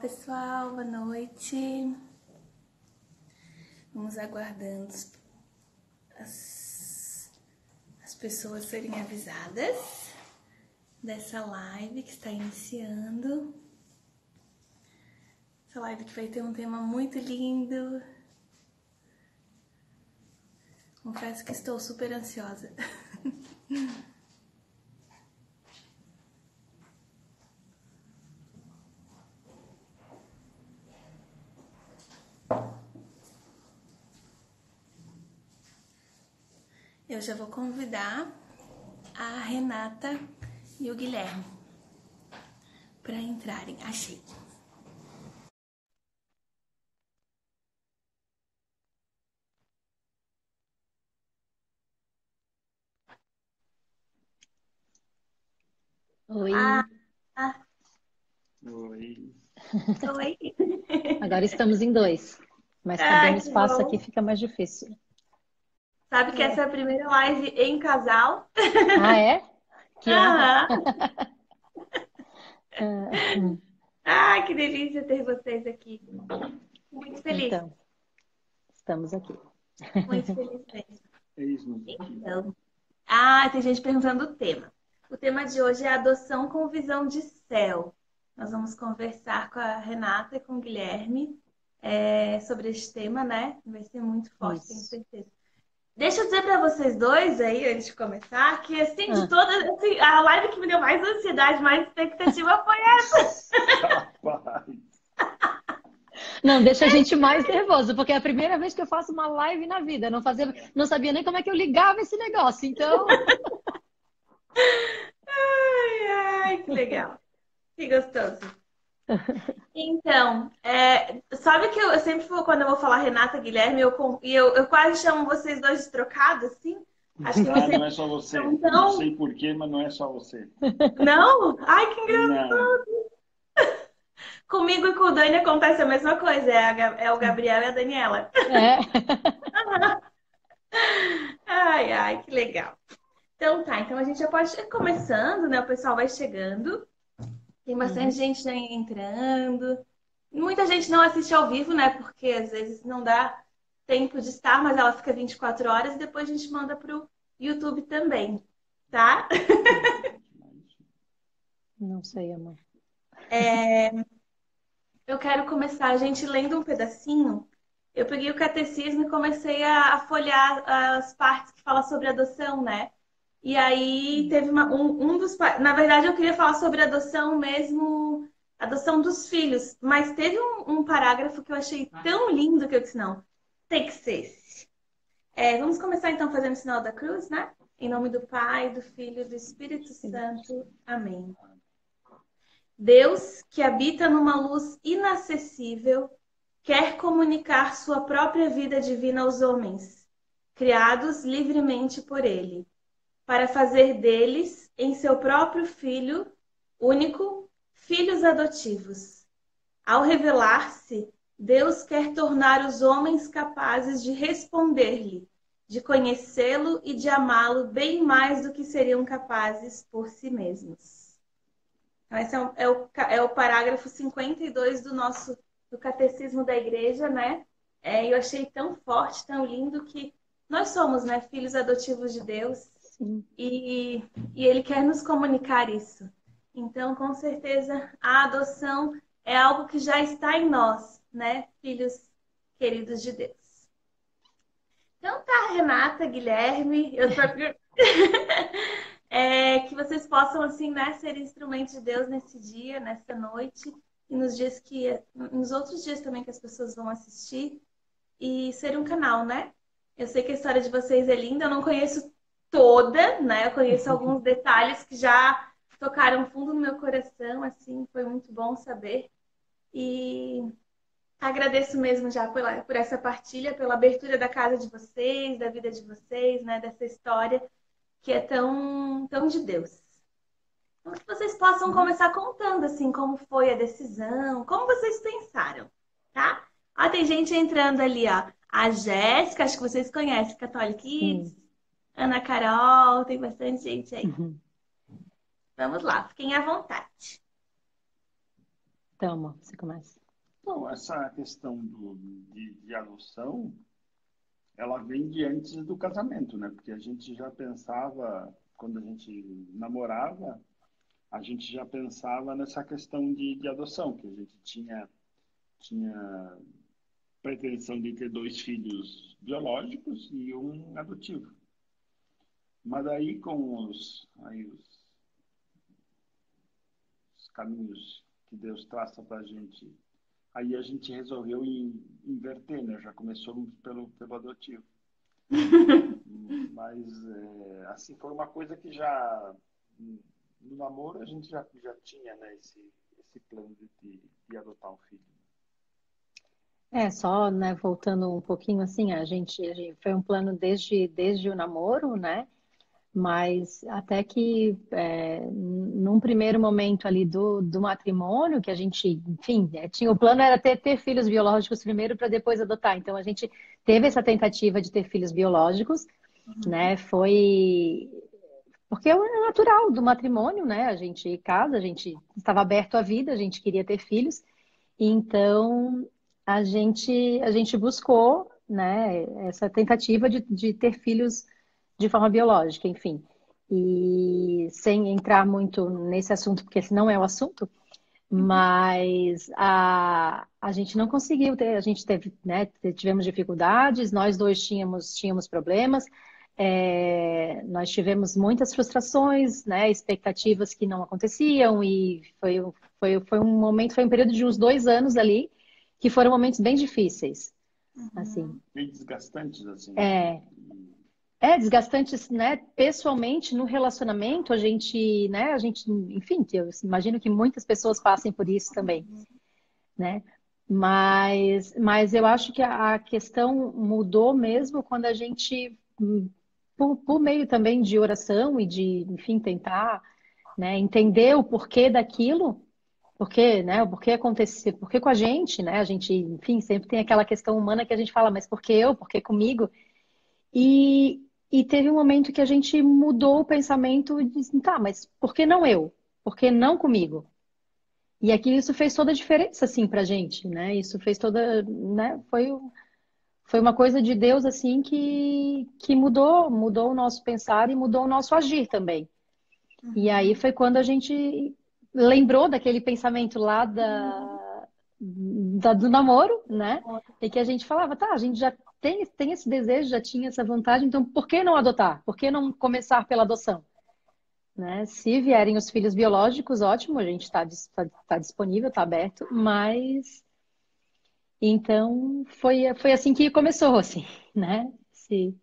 pessoal, boa noite. Vamos aguardando as pessoas serem avisadas dessa live que está iniciando. Essa live que vai ter um tema muito lindo. Confesso que estou super ansiosa. Eu já vou convidar a Renata e o Guilherme para entrarem. Achei. Oi. Oi. Oi. Agora estamos em dois, mas cabendo espaço aqui fica mais difícil. Sabe que essa é a primeira live em casal? Ah, é? Que honra. Ai, que delícia ter vocês aqui. Muito feliz. Então, estamos aqui. Muito feliz mesmo. É isso, Então, tem gente perguntando o tema. O tema de hoje é adoção com visão de céu. Nós vamos conversar com a Renata e com o Guilherme sobre este tema, né? Vai ser muito forte, tenho Isso. certeza. Deixa eu dizer para vocês dois aí, antes de começar, que assim, de Ah. todas, assim, a live que me deu mais ansiedade, mais expectativa foi essa. Rapaz. Não, deixa a gente mais nervoso, porque é a primeira vez que eu faço uma live na vida. Não sabia nem como é que eu ligava esse negócio, então... Ai, que legal. Que gostoso. Então, sabe que eu sempre, quando eu vou falar Renata, Guilherme, eu quase chamo vocês dois de trocado, assim? Acho que vocês Não é só você. são Não sei porquê, mas não é só você. Não? Ai, que engraçado. Não. Comigo e com o Dani acontece a mesma coisa. É o Gabriel e a Daniela. É. Ai, ai, que legal. Então tá, então a gente já pode ir começando, né? O pessoal vai chegando. Tem bastante gente entrando. Muita gente não assiste ao vivo, né? Porque às vezes não dá tempo de estar, mas ela fica 24 horas e depois a gente manda pro YouTube também, tá? Não sei, amor. Eu quero começar a gente lendo um pedacinho. Eu peguei o catecismo e comecei a folhear as partes que falam sobre adoção, né? E aí teve um dos... Na verdade, eu queria falar sobre adoção mesmo, adoção dos filhos. Mas teve um parágrafo que eu achei tão lindo que eu disse, não, tem que ser esse. Vamos começar então fazendo o sinal da cruz, né? Em nome do Pai, do Filho e do Espírito Santo. Amém. Deus, que habita numa luz inacessível, quer comunicar sua própria vida divina aos homens, criados livremente por Ele, para fazer deles, em seu próprio Filho único, filhos adotivos. Ao revelar-se, Deus quer tornar os homens capazes de responder-lhe, de conhecê-lo e de amá-lo bem mais do que seriam capazes por si mesmos. Esse é o parágrafo 52 do Catecismo da Igreja, né? Eu achei tão forte, tão lindo que nós somos, né, filhos adotivos de Deus. Sim. E Ele quer nos comunicar isso. Então, com certeza, a adoção é algo que já está em nós, né, filhos queridos de Deus. Então tá, Renata, Guilherme, eu tô... que vocês possam, assim, né, ser instrumentos de Deus nesse dia, nessa noite, e nos outros dias também que as pessoas vão assistir, e ser um canal, né? Eu sei que a história de vocês é linda, eu não conheço toda, né? Eu conheço alguns detalhes que já tocaram fundo no meu coração, assim, foi muito bom saber. E agradeço mesmo já por essa partilha, pela abertura da casa de vocês, da vida de vocês, né? Dessa história que é tão, tão de Deus. Então, que vocês possam começar contando, assim, como foi a decisão, como vocês pensaram, tá? Tem gente entrando ali, ó. A Jéssica, acho que vocês conhecem, Catholic Kids. Ana Carol, tem bastante gente aí. Vamos lá, fiquem à vontade. Toma, você começa. Então, essa questão de adoção, ela vem de antes do casamento, né? Porque a gente já pensava, quando a gente namorava, a gente já pensava nessa questão de adoção, que a gente tinha pretensão de ter 2 filhos biológicos e um adotivo. Mas aí, com os caminhos que Deus traça para a gente, aí a gente resolveu inverter, né? Já começou pelo adotivo. Mas, assim, foi uma coisa que já, no namoro, a gente já tinha, né, esse plano de adotar um filho. Só, né, voltando um pouquinho assim, a gente foi um plano desde o namoro, né? Mas até que, num primeiro momento ali do matrimônio, que a gente, enfim, tinha o plano era ter filhos biológicos primeiro para depois adotar. Então a gente teve essa tentativa de ter filhos biológicos, né? Foi porque é natural do matrimônio, né? A gente casa, a gente estava aberto à vida, a gente queria ter filhos. Então a gente buscou, né, essa tentativa de ter filhos de forma biológica, enfim. E sem entrar muito nesse assunto, porque esse não é o assunto, mas a gente não conseguiu ter, a gente teve, né, tivemos dificuldades, nós dois tínhamos problemas, nós tivemos muitas frustrações, né, expectativas que não aconteciam, e foi um momento, foi um período de uns 2 anos ali, que foram momentos bem difíceis, assim. Bem desgastantes, assim. É, desgastantes, né, pessoalmente, no relacionamento, enfim, que eu imagino que muitas pessoas passem por isso também, né? Mas eu acho que a questão mudou mesmo quando a gente, por meio também de oração e de, enfim, tentar, né, entender o porquê daquilo, porquê, né, o porquê acontecer, porquê com a gente, né? A gente, enfim, sempre tem aquela questão humana que a gente fala, mas por que eu, por que comigo? E teve um momento que a gente mudou o pensamento e disse, tá, mas por que não eu? Por que não comigo? E aqui isso fez toda a diferença, assim, pra gente, né? Isso fez toda, né? Foi uma coisa de Deus, assim, que mudou o nosso pensar e mudou o nosso agir também. E aí foi quando a gente lembrou daquele pensamento lá do namoro, né? E que a gente falava, tá, a gente já tem esse desejo, já tinha essa vontade, então por que não adotar? Por que não começar pela adoção? Né? Se vierem os filhos biológicos, ótimo, a gente está disponível, está aberto, mas então foi assim que começou, assim, né? Sim.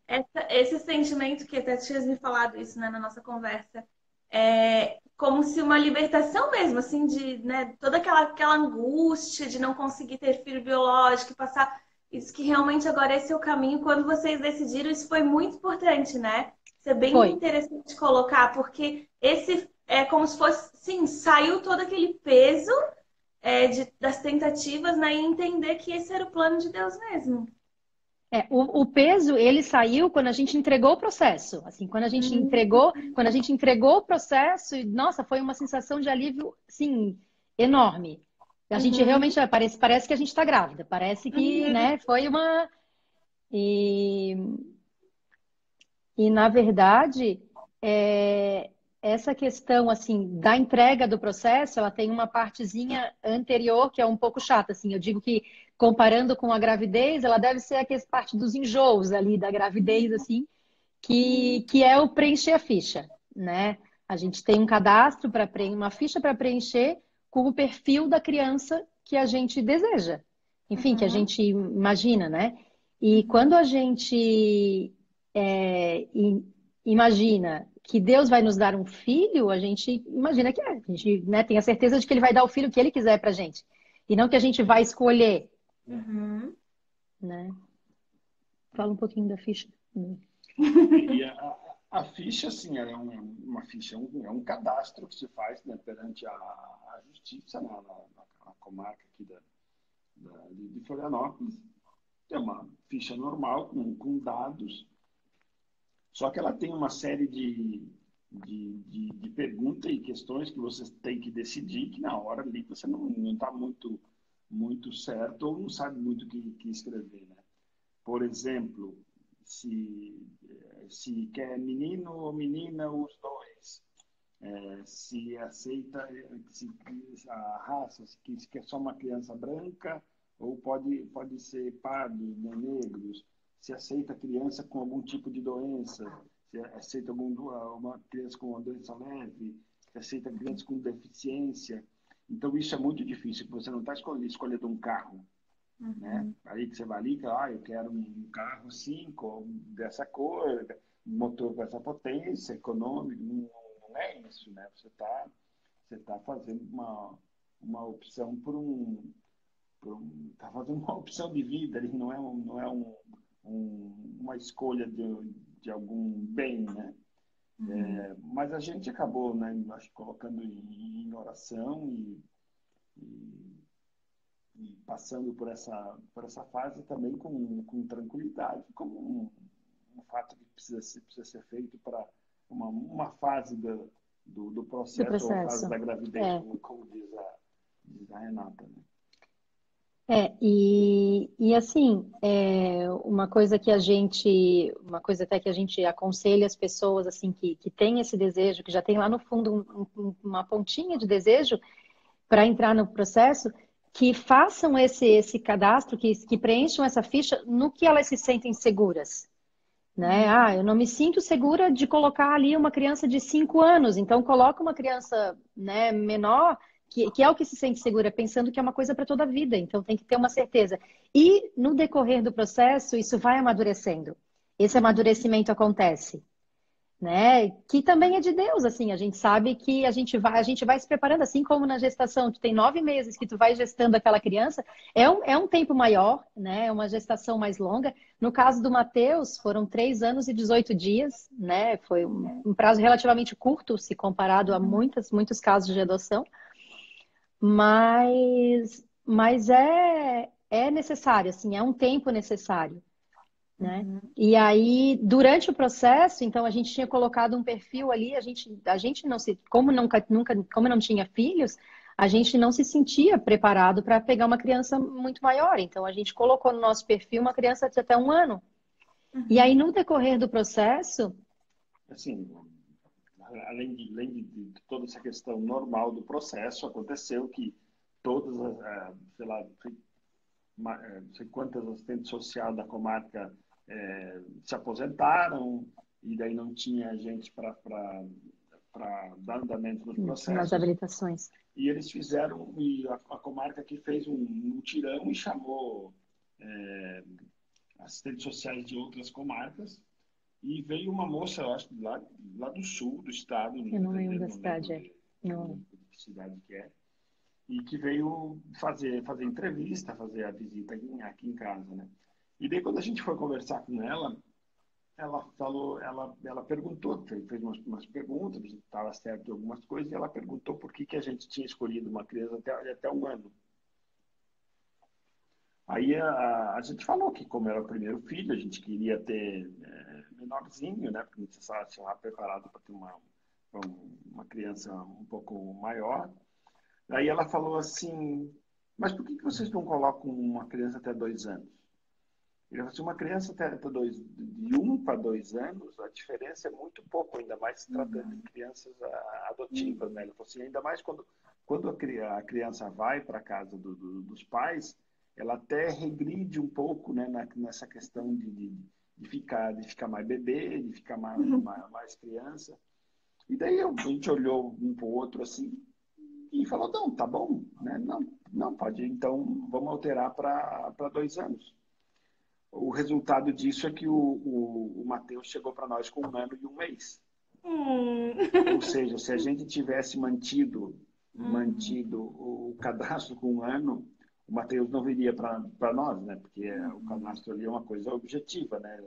Esse sentimento que até tinhas me falado isso, né, na nossa conversa, é como se uma libertação mesmo, assim, de, né, toda aquela angústia de não conseguir ter filho biológico, e passar isso que realmente agora esse é o caminho. Quando vocês decidiram, isso foi muito importante, né? Isso é bem Foi. interessante colocar, porque esse é como se fosse, sim, saiu todo aquele peso das tentativas, né, e entender que esse era o plano de Deus mesmo. O peso, ele saiu quando a gente entregou o processo. Assim, quando a gente entregou o processo, e, nossa, foi uma sensação de alívio, assim, enorme. A gente Uhum. realmente, parece que a gente está grávida. Parece que, Uhum. né, foi uma... E, e na verdade, essa questão, assim, da entrega do processo, ela tem uma partezinha anterior que é um pouco chata, assim. Eu digo que, comparando com a gravidez, ela deve ser aquela parte dos enjoos ali da gravidez, assim, que é o preencher a ficha, né? A gente tem um cadastro para preencher, uma ficha para preencher com o perfil da criança que a gente deseja. Enfim, que a Uhum. gente imagina, né? E quando Uhum. a gente imagina que Deus vai nos dar um filho, a gente imagina que a gente, né, tem a certeza de que ele vai dar o filho que ele quiser pra gente. E não que a gente vai escolher, Uhum. né? Fala um pouquinho da ficha. E a ficha, assim, uma ficha, é um cadastro que se faz, né, perante a justiça na comarca aqui de Florianópolis. É uma ficha normal, com dados, só que ela tem uma série de pergunta e questões que você tem que decidir, que na hora ali você não está muito certo ou não sabe muito o que escrever, né? Por exemplo, se quer menino ou menina, os dois. Se aceita se, a raça, se quer só uma criança branca, ou pode ser pardos, né, negros, se aceita criança com algum tipo de doença, se aceita uma criança com uma doença leve, se aceita criança com deficiência. Então, isso é muito difícil, porque você não está escolhendo um carro, né? Aí que você vai ali, eu quero um carro assim, dessa cor, motor com essa potência, econômico, não é isso, né? Você tá fazendo uma opção tá fazendo uma opção de vida, ele uma escolha de algum bem, né? Mas a gente acabou, né, acho, colocando em oração e passando por essa fase também com tranquilidade, como um fato que precisa ser feito para uma fase do Do processo ou fase processo. da gravidez, como diz a Renata, né? E assim, uma coisa até que a gente aconselha as pessoas assim que têm esse desejo, que já tem lá no fundo uma pontinha de desejo para entrar no processo, que façam esse cadastro, que preencham essa ficha no que elas se sentem seguras. Né? Eu não me sinto segura de colocar ali uma criança de 5 anos, então coloca uma criança, né, menor, que é o que se sente segura, pensando que é uma coisa para toda a vida, então tem que ter uma certeza. E no decorrer do processo, isso vai amadurecendo. Esse amadurecimento acontece, né? Que também é de Deus, assim, a gente sabe que a gente vai se preparando, assim como na gestação, tu tem 9 meses que tu vai gestando aquela criança, é um tempo maior, né? É uma gestação mais longa. No caso do Mateus, foram 3 anos e 18 dias, né? Foi um prazo relativamente curto, se comparado a muitos casos de adoção, mas é necessário, assim, é um tempo necessário, né? E aí, durante o processo, então a gente tinha colocado um perfil ali, a gente não se, como não tinha filhos, a gente não se sentia preparado para pegar uma criança muito maior. Então a gente colocou no nosso perfil uma criança de até 1 ano. E aí, no decorrer do processo, Assim, além de toda essa questão normal do processo, aconteceu que todas sei lá, não sei quantas assistentes sociais da comarca se aposentaram, e daí não tinha gente para dar andamento nos nas processos. habilitações. E eles fizeram, e a comarca aqui fez um mutirão e chamou assistentes sociais de outras comarcas. E veio uma moça, eu acho, lá do sul do estado, Eu não lembro da não lembro cidade, não. de que cidade que é, e que veio fazer entrevista, fazer a visita aqui em casa, né? E daí, quando a gente foi conversar com ela falou, ela perguntou, fez umas perguntas, estava certo de algumas coisas, e ela perguntou por que a gente tinha escolhido uma criança até 1 ano. Aí a gente falou que, como era o primeiro filho, a gente queria ter menorzinho, né? Porque a gente estava assim, lá preparado para ter uma criança um pouco maior. Aí ela falou assim, mas por que vocês não colocam uma criança até 2 anos? Ele falou assim, uma criança de 1 para 2 anos, a diferença é muito pouco, ainda mais se tratando de crianças adotivas, né? Ele falou assim, ainda mais quando a criança vai para a casa dos pais, ela até regride um pouco, né, nessa questão de ficar mais bebê, de ficar mais criança. E daí a gente olhou um para o outro assim e falou, não, tá bom, né? Não, pode, então vamos alterar para 2 anos. O resultado disso é que o Matheus chegou para nós com 1 ano e 1 mês. Ou seja, se a gente tivesse mantido o cadastro com 1 ano, o Matheus não viria para nós, né? Porque o cadastro ali é uma coisa objetiva, né?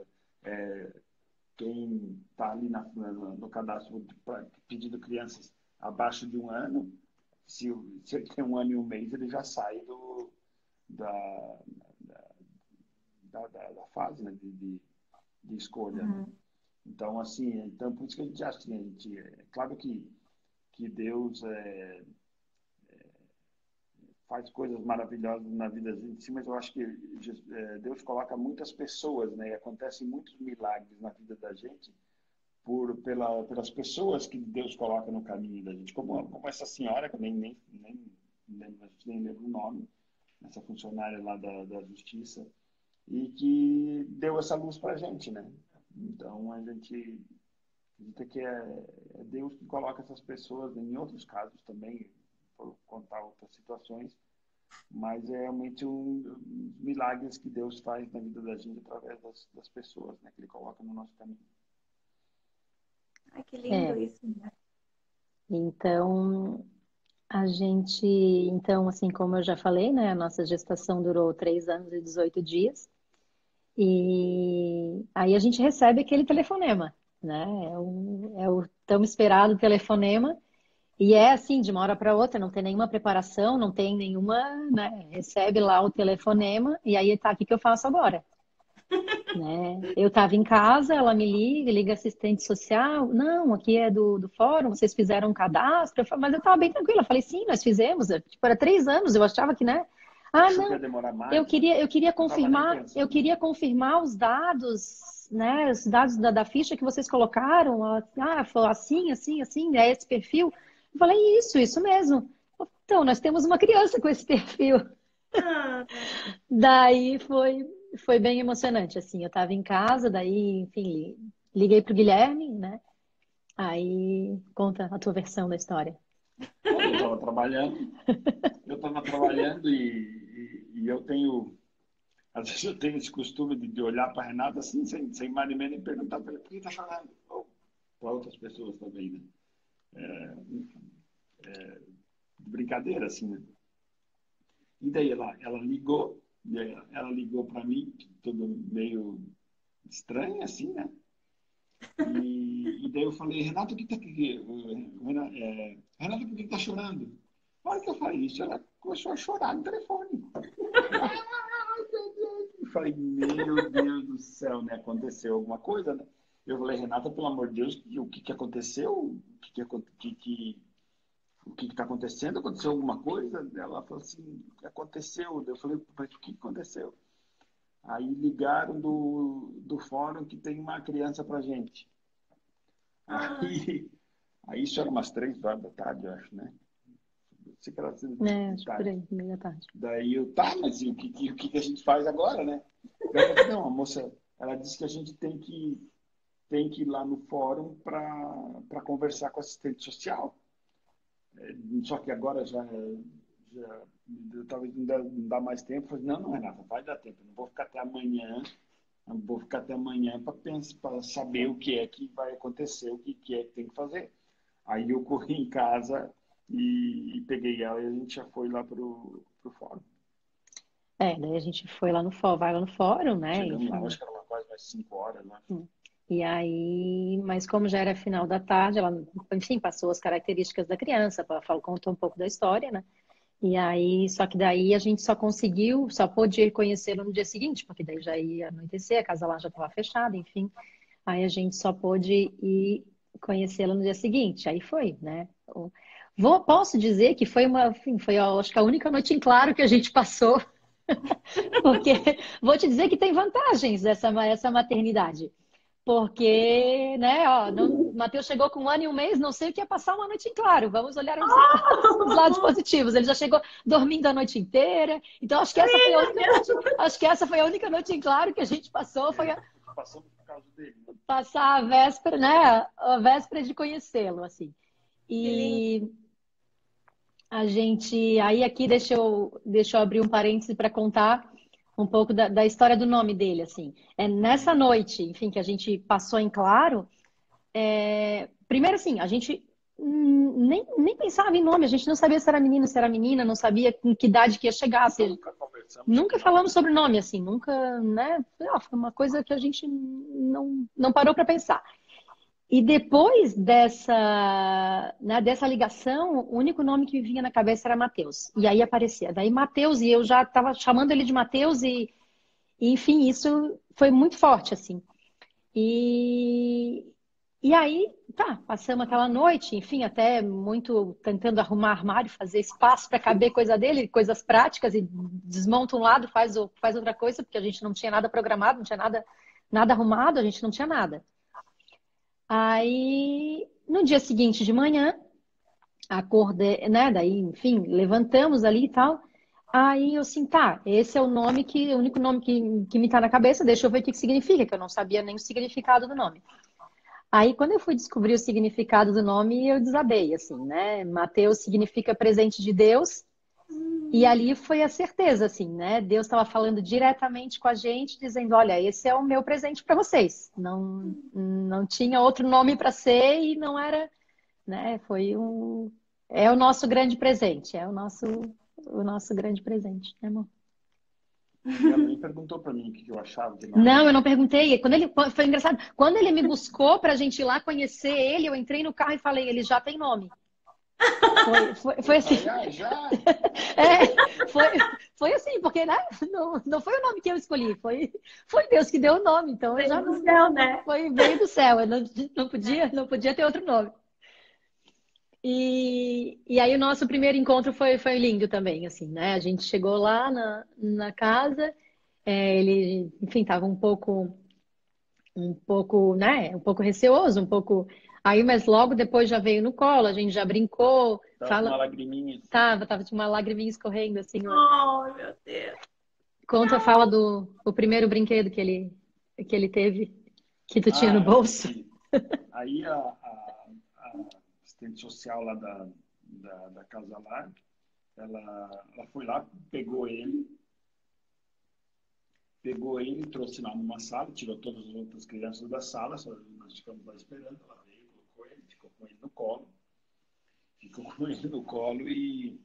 Quem está ali no cadastro pedindo crianças abaixo de 1 ano, se ele tem 1 ano e 1 mês, ele já sai da, da fase, né, de escolha. Né? Então, assim, então por isso que a gente acha que é claro que Deus faz coisas maravilhosas na vida da gente, sim, mas eu acho que Deus coloca muitas pessoas, né? E acontecem muitos milagres na vida da gente pelas pessoas que Deus coloca no caminho da gente. Como essa senhora, que eu nem lembro o nome, essa funcionária lá da Justiça, e que deu essa luz para a gente, né? Então, a gente acredita que é Deus que coloca essas pessoas, em outros casos também, por contar outras situações, mas é realmente um milagres que Deus faz na vida da gente através das pessoas, né, que Ele coloca no nosso caminho. Ai, que lindo É, isso, né? então então, assim, como eu já falei, né, a nossa gestação durou 3 anos e 18 dias, e aí a gente recebe aquele telefonema, né, é o tão esperado telefonema, e é assim, de uma hora para outra, não tem nenhuma preparação, não tem nenhuma, né, recebe lá o telefonema, e aí tá, o que que eu faço agora? Né? Eu estava em casa, ela me liga assistente social. Não, aqui é do fórum, vocês fizeram um cadastro? Mas eu estava bem tranquila. Eu falei, sim, nós fizemos. Tipo, era 3 anos, eu achava que, né? Ah, Achou que ia não, demorar eu mais, né? queria, eu queria Não estava nem confirmar, eu pensando queria nisso. confirmar os dados, né? Os dados da ficha que vocês colocaram. Foi assim, assim, assim, é esse perfil. Eu falei, isso mesmo. Então, nós temos uma criança com esse perfil. Ah, Daí foi bem emocionante, assim. Eu estava em casa, daí, enfim, liguei pro Guilherme, né? Aí conta a tua versão da história. Não, eu estava trabalhando e eu tenho, às vezes eu tenho esse costume de olhar para a Renata assim, sem mais nem menos, e perguntar para ela por que está chorando? Ou para outras pessoas também, né? De brincadeira, assim, né? E daí ela ligou para mim, tudo meio estranho, assim, né? E daí eu falei, Renato, o que tá aqui? Renato, por que tá chorando? Na hora que eu falei isso, ela começou a chorar no telefone. Eu falei, meu Deus do céu, né? Aconteceu alguma coisa, né? Eu falei, Renata, pelo amor de Deus, o que aconteceu? O que está acontecendo? Aconteceu alguma coisa? Ela falou assim, aconteceu. Eu falei, mas o que aconteceu? Aí ligaram do fórum que tem uma criança pra gente. ah, Aí, aí isso era umas 3 horas da tarde, eu acho, né? Sei que era assim, É, de acho que por tarde. aí, meia da tarde. Daí eu, tá, mas e o que a gente faz agora, né? Daí ela falou, não, a moça, ela disse que a gente tem que ir lá no fórum para conversar com o assistente social. Só que agora já talvez não dá mais tempo. Eu falei, não, Renata, vai dar tempo. Eu não vou ficar até amanhã. Não vou ficar até amanhã para saber o que é que vai acontecer, o que é que tem que fazer. Aí eu corri em casa e peguei ela e a gente já foi lá pro fórum. Daí a gente foi lá no fórum, vai lá no fórum, né? Chegamos lá, Enfim. acho que era uma quase mais 5 horas, né? E aí, mas como já era final da tarde, ela, enfim, passou as características da criança, contou um pouco da história, né? E aí, só que daí a gente só pôde ir conhecê-lo no dia seguinte, porque daí já ia anoitecer, a casa lá já estava fechada, enfim. Aí a gente só pôde ir conhecê-lo no dia seguinte. Aí foi, né? Posso dizer que enfim, acho que a única noite em claro que a gente passou, porque vou te dizer que tem vantagens essa maternidade. Porque, né, ó, Matheus chegou com 1 ano e 1 mês, não sei o que é passar uma noite em claro. Vamos olhar os lados positivos. Ele já chegou dormindo a noite inteira. Então, acho que essa foi a única noite, acho que essa foi a única noite em claro que a gente passou, foi Passamos por causa dele. passar a véspera, né, a véspera de conhecê-lo, assim. que lindo. E aí aqui deixa eu abrir um parêntese para contar um pouco da história do nome dele, assim. É nessa noite, enfim, que a gente passou em claro. Primeiro, assim, a gente nem pensava em nome, a gente não sabia se era menino, se era menina, não sabia com que idade que ia chegar. Nunca conversamos sobre Nunca nome. falamos sobre nome, assim, nunca, né? Foi uma coisa que a gente não parou para pensar. E depois dessa ligação, o único nome que me vinha na cabeça era Mateus. E aí aparecia. Daí Mateus, e eu já estava chamando ele de Mateus, e enfim, isso foi muito forte, assim. E, e aí, tá, passamos aquela noite, enfim, até muito tentando arrumar armário, fazer espaço para caber coisa dele, coisas práticas, e desmonta um lado, faz outra coisa, porque a gente não tinha nada programado, não tinha nada arrumado, a gente não tinha nada. Aí, no dia seguinte de manhã, acordei, né? Daí, enfim, levantamos ali e tal. Aí eu assim, tá, esse é o único nome que me tá na cabeça, deixa eu ver o que que significa, que eu não sabia nem o significado do nome. Aí, quando eu fui descobrir o significado do nome, eu desabei, assim, né? Mateus significa presente de Deus, e ali foi a certeza, assim, né? Deus estava falando diretamente com a gente, dizendo: olha, esse é o meu presente para vocês. Não tinha outro nome para ser e não era, né? É o nosso grande presente, o nosso grande presente, né, amor? E ela nem perguntou para mim o que eu achava de nome. Não, eu não perguntei. Foi engraçado. Quando ele me buscou para a gente ir lá conhecer ele, eu entrei no carro e falei: ele já tem nome. Foi assim. Já? Foi assim, porque né? Não foi o nome que eu escolhi, foi Deus que deu o nome. Então eu já Veio do céu, né? veio do céu. Eu não podia ter outro nome. E aí o nosso primeiro encontro foi lindo também, assim, né? A gente chegou lá na casa, ele, enfim, estava um pouco, né? Um pouco receoso, um pouco. Aí, mas logo depois já veio no colo, a gente já brincou, Tava com uma lagriminha. tava de uma lagriminha escorrendo, assim, ó. Oh, meu Deus. Conta, fala do o primeiro brinquedo que ele teve, que tu tinha no bolso. Aí a assistente social lá da casa lá, ela foi lá, pegou ele, trouxe lá numa sala, tirou todas as outras crianças da sala, só nós ficamos lá esperando, ela veio, colocou ele, ficou com ele no colo e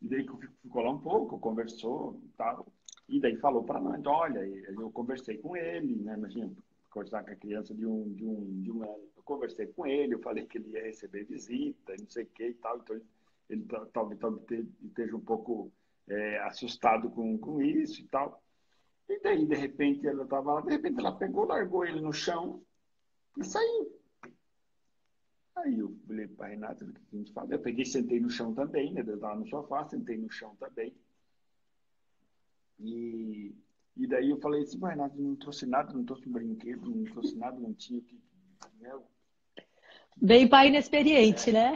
daí ficou lá um pouco, conversou e tal, e daí falou para nós: olha, eu conversei com ele, né, imagina, conversar com a criança de um ano, eu conversei com ele, eu falei que ele ia receber visita, não sei o que e tal, então ele talvez esteja um pouco assustado com isso e tal. E daí, de repente, ela estava lá, de repente ela pegou, largou ele no chão e saiu. Aí eu falei para a Renata o que a gente fala. Eu peguei, sentei no chão também, né? Eu estava no sofá, sentei no chão também. E daí eu falei assim: Renata, não trouxe nada, não trouxe brinquedo, não trouxe nada, não tinha o que. Bem pai inexperiente, né?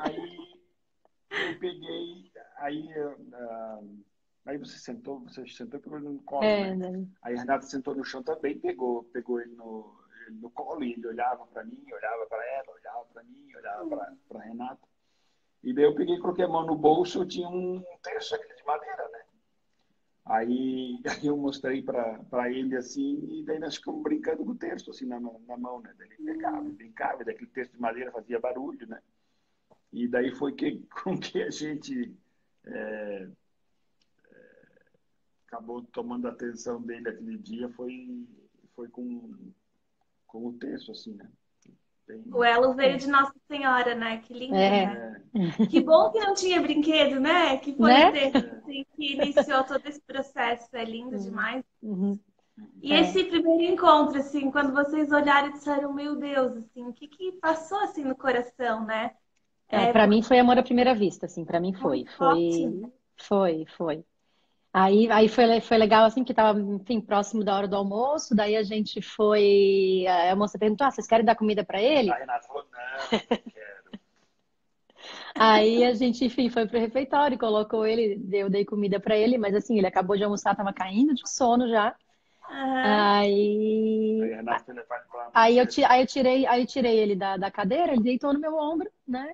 Aí eu peguei, aí você sentou e pegou ele no colo, né? Aí a Renata sentou no chão também, pegou ele no colo, e ele olhava para mim, olhava para ela, olhava para mim, olhava para Renata. E daí eu peguei, coloquei a mão no bolso, eu tinha um terço aquele de madeira, né? Aí eu mostrei para ele assim, e daí nós ficamos brincando com o terço assim na mão, né? Daí ele pegava, brincava, e daquele terço de madeira fazia barulho, né? E daí foi com que a gente acabou tomando a atenção dele aquele dia, foi com o terço, assim, né? O elo veio de Nossa Senhora, né? Que lindo, né? É. Que bom que não tinha brinquedo, né? Que foi Né? o terço assim, que iniciou todo esse processo. É lindo demais. Uhum. E esse primeiro encontro, assim, quando vocês olharam e disseram: meu Deus, assim, o que que passou assim no coração, né? Para mim foi amor à primeira vista, assim, para mim foi. Muito forte, né? Foi. Aí foi legal, assim, que tava, enfim, próximo da hora do almoço, daí a gente foi, a moça perguntou: vocês querem dar comida para ele? A Renata falou: não quero. Aí a gente, enfim, foi pro refeitório, colocou ele, eu dei comida para ele, mas assim, ele acabou de almoçar, tava caindo de sono já. Aí a Renata foi levar ele pra Aí eu tirei ele da cadeira, ele deitou no meu ombro, né?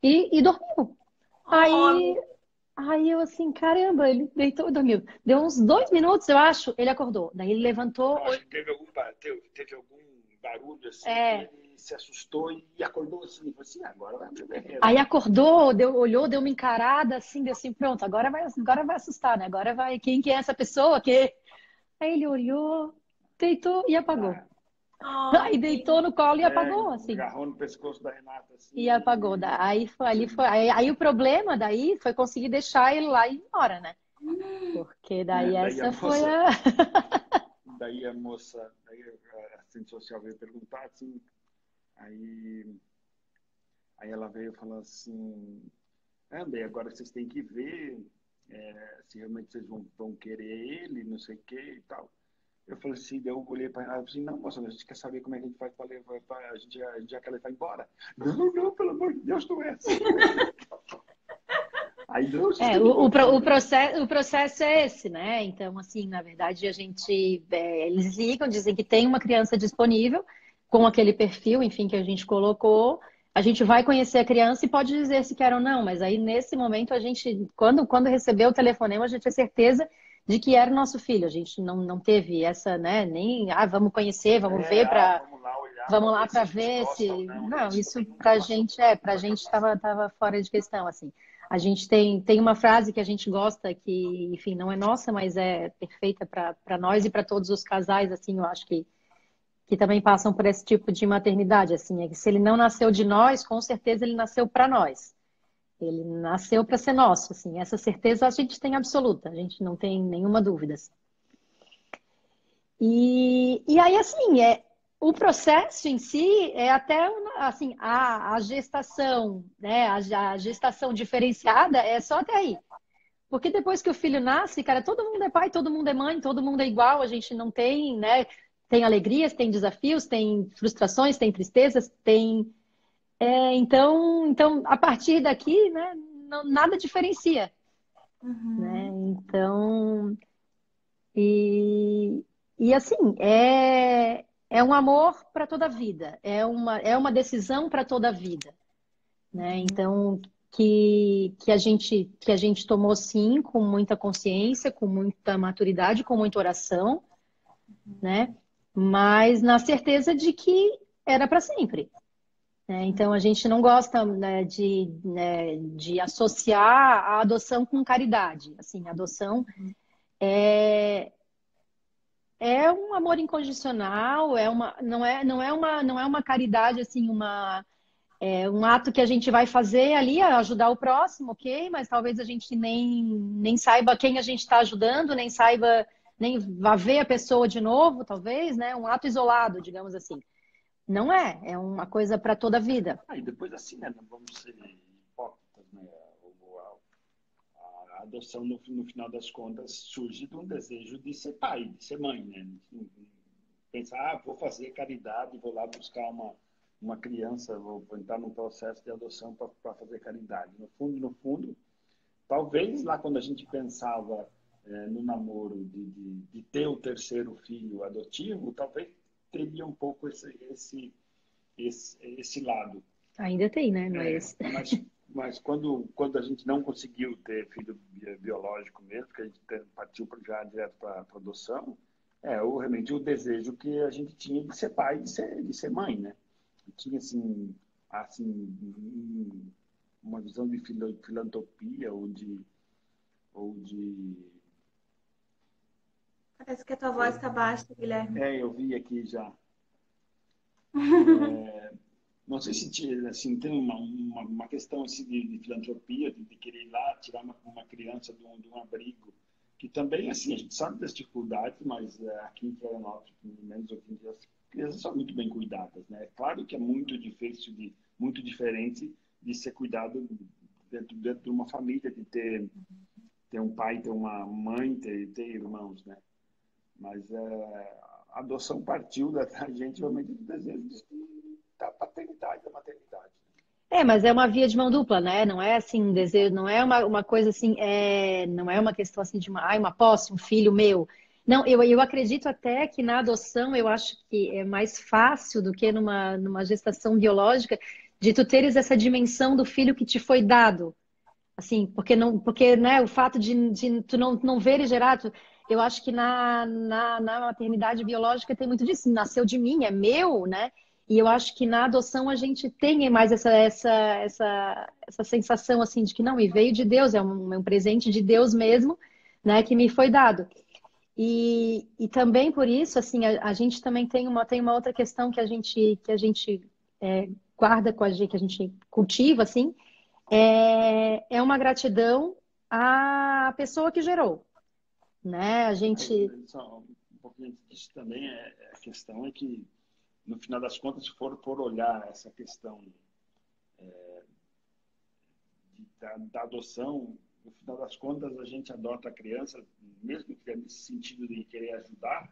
E dormiu. Aí eu assim, caramba, ele deitou e dormiu. Deu uns 2 minutos, eu acho, ele acordou. Daí ele levantou. Eu acho que teve algum barulho assim, ele se assustou e acordou assim, e falou assim: agora vai pro berreiro. Aí acordou, olhou, deu uma encarada assim, deu assim, pronto, agora vai assustar, né? Agora vai, quem que é essa pessoa? Aí ele olhou, deitou e apagou. Aí deitou no colo e apagou, assim. Agarrou no pescoço da Renata, assim. E apagou. Aí o problema daí foi conseguir deixar ele lá e ir embora, né? Porque daí essa foi a... daí a moça, daí a assistente social veio perguntar assim, aí, aí ela veio falando assim, bem, agora vocês têm que ver se realmente vocês vão querer ele, não sei o que e tal. Eu falei assim, daí eu olhei para ela e falei assim, não, moça, a gente quer saber como é que a gente faz para levar, a gente já quer levar embora. Não, não, pelo amor de Deus, não é assim. Aí não, vocês têm que voltar. O processo é esse, né? Então, assim, na verdade, eles ligam, dizem que tem uma criança disponível com aquele perfil, enfim, que a gente colocou. A gente vai conhecer a criança e pode dizer se quer ou não, mas aí nesse momento a gente, quando recebeu o telefonema, a gente tinha certeza de que era o nosso filho. A gente não teve essa, né? Nem, vamos conhecer, vamos ver para Vamos lá olhar vamos lá ver se para a gente ver gosta ou se. não. Não, Isso isso também nunca pra passou gente pela pra nossa gente cabeça. tava fora de questão, assim. A gente tem uma frase que a gente gosta que, enfim, não é nossa, mas é perfeita para nós e para todos os casais, assim, eu acho que também passam por esse tipo de maternidade, assim, é que se ele não nasceu de nós, com certeza ele nasceu para nós. Ele nasceu para ser nosso, assim. Essa certeza a gente tem absoluta, a gente não tem nenhuma dúvida. E aí, assim, o processo em si é até, assim, a gestação, né? A gestação diferenciada é só até aí. Porque depois que o filho nasce, cara, todo mundo é pai, todo mundo é mãe, todo mundo é igual, a gente não tem, né? Tem alegrias, tem desafios, tem frustrações, tem tristezas, tem. Então, a partir daqui, né, nada diferencia, né? Uhum. Então. E, e assim, é um amor para toda a vida, é uma decisão para toda a vida, né? Então, que a gente tomou sim, com muita consciência, com muita maturidade, com muita oração, né? Mas na certeza de que era para sempre, né? Então, a gente não gosta, né, de associar a adoção com caridade. Assim, a adoção é É um amor incondicional, não é uma caridade assim, um ato que a gente vai fazer ali, ajudar o próximo, ok? Mas talvez a gente nem saiba quem a gente está ajudando, nem saiba, nem vá ver a pessoa de novo, talvez, né? Um ato isolado, digamos assim. Não é uma coisa para toda a vida. E depois assim, né, não vamos ser hipócritas, né? A adoção, no final das contas, surge de um desejo de ser pai, de ser mãe, né? Pensar, vou fazer caridade, vou lá buscar uma criança, vou entrar num processo de adoção para fazer caridade. No fundo, talvez lá quando a gente pensava no namoro de ter o terceiro filho adotivo, talvez teria um pouco esse lado. Ainda tem, né? Mas quando a gente não conseguiu ter filho biológico mesmo, que a gente partiu já direto para a adoção, realmente o desejo que a gente tinha de ser pai, de ser mãe, né? Tinha, assim, uma visão de filantropia ou de. Parece que a tua voz está baixa, Guilherme. Eu vi aqui já. Não sei se assim, tem uma questão assim, de filantropia, de querer ir lá tirar uma criança de um abrigo, que também, assim, a gente sabe das dificuldades, mas aqui em Florianópolis, pelo menos hoje em dia, as crianças são muito bem cuidadas, né? É claro que é muito difícil, muito diferente de ser cuidado dentro de uma família, de ter um pai, ter uma mãe, ter irmãos, né? Mas a adoção partiu da gente realmente do desejo da paternidade, da maternidade. Mas é uma via de mão dupla, né? Não é assim um desejo, não é uma coisa assim, não é uma questão assim de uma posse, um filho meu. Não, eu acredito até que na adoção eu acho que é mais fácil do que numa gestação biológica de tu teres essa dimensão do filho que te foi dado. Assim, porque né, o fato de tu não ver e gerar, eu acho que na maternidade biológica tem muito disso, nasceu de mim, é meu, né? E eu acho que na adoção a gente tem mais essa sensação assim de que não, e veio de Deus, é um presente de Deus mesmo, né, que me foi dado. E também por isso, assim, a gente também tem uma outra questão que a gente guarda com a gente, que a gente cultiva, assim, é uma gratidão à pessoa que gerou, né? A gente. Só um diante disso também, a questão é que, no final das contas, se for olhar essa questão da adoção, no final das contas, a gente adota a criança, mesmo que nesse sentido de querer ajudar,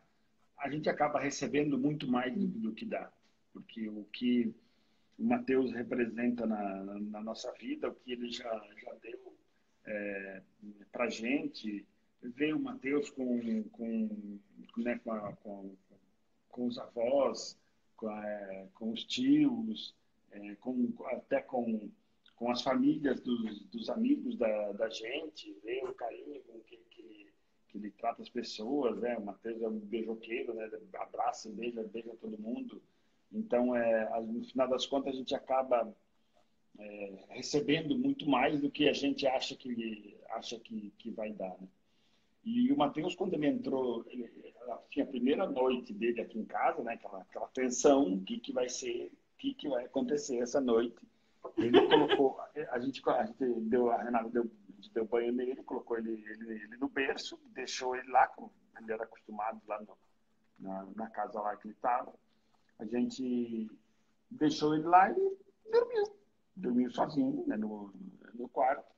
a gente acaba recebendo muito mais do que dá. Porque o que o Mateus representa na nossa vida, o que ele já deu para a gente, ver o Mateus né, com os avós, com os tios, até com as famílias dos amigos da gente, ver o carinho com que ele trata as pessoas, né? O Mateus é um beijoqueiro, né? Abraça, beija todo mundo. Então, no final das contas, a gente acaba recebendo muito mais do que a gente acha que vai dar, né? E o Mateus, quando ele entrou, a primeira noite dele aqui em casa, né? Aquela tensão, o que vai ser, o que vai acontecer essa noite. Ele colocou, a Renata deu banho nele, colocou ele no berço, deixou ele lá, como ele era acostumado lá na casa lá que ele estava. A gente deixou ele lá e dormiu sozinho, né, no quarto.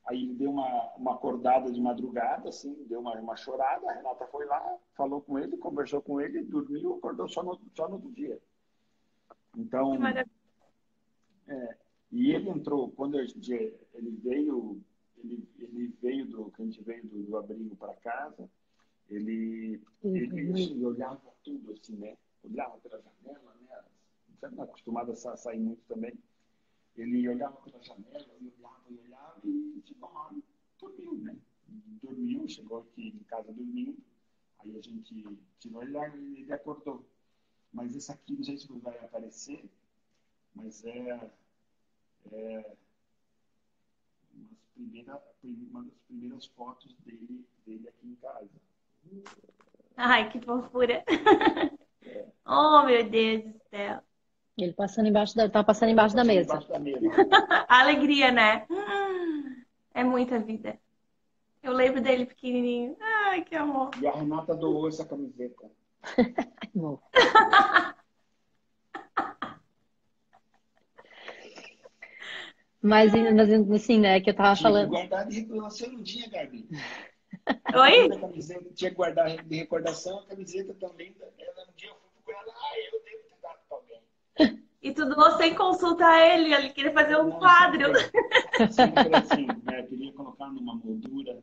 Aí ele deu uma acordada de madrugada, assim, deu uma chorada. A Renata foi lá, falou com ele, conversou com ele, dormiu, acordou só no outro dia. Então, Que maravilha. e ele entrou, quando ele veio que a gente veio do abrigo para casa, ele olhava tudo assim, né? Olhava pela janela, né? Você não é acostumado a sair muito também. Ele olhava pela janela, olhava e dormiu, né? Dormiu, chegou aqui em casa dormindo. Aí a gente tirou ele lá e ele acordou. Mas esse aqui, não sei se vai aparecer, mas uma das primeiras fotos dele aqui em casa. Ai, que fofura. Oh, meu Deus do céu. Ele tá passando embaixo da mesa. Embaixo da mesa. A alegria, né? É muita vida. Eu lembro dele pequenininho. Ai, que amor. E a Renata doou essa camiseta. Bom. Mas assim, né, que eu tava falando. Tinha que guardar de recordação, não tinha, Gabi? Oi? Tinha que guardar de recordação a camiseta também. Um dia eu fui com ela, eu devo ter dado pra alguém. E tudo sem consultar ele, ele queria fazer um quadro. Sempre assim, né? Eu queria colocar numa moldura.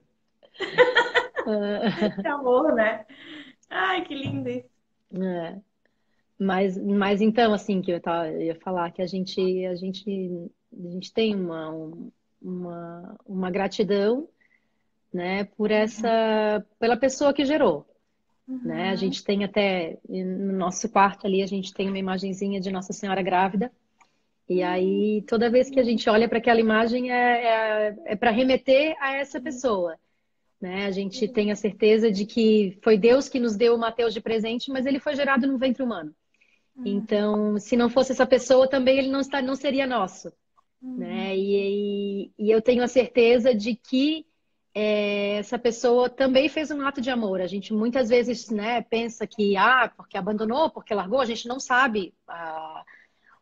Que amor, né? Ai, que lindo isso. Mas então, assim, que eu ia falar que a gente tem uma gratidão, né, pela pessoa que gerou, né? A gente tem até no nosso quarto ali, a gente tem uma imagenzinha de Nossa Senhora grávida. E aí, toda vez que a gente olha para aquela imagem, é para remeter a essa pessoa, né? A gente tem a certeza de que foi Deus que nos deu o Mateus de presente, mas ele foi gerado no ventre humano. Então, se não fosse essa pessoa, também ele não seria nosso, né? E eu tenho a certeza de que essa pessoa também fez um ato de amor. A gente muitas vezes, né, pensa que porque abandonou, porque largou, a gente não sabe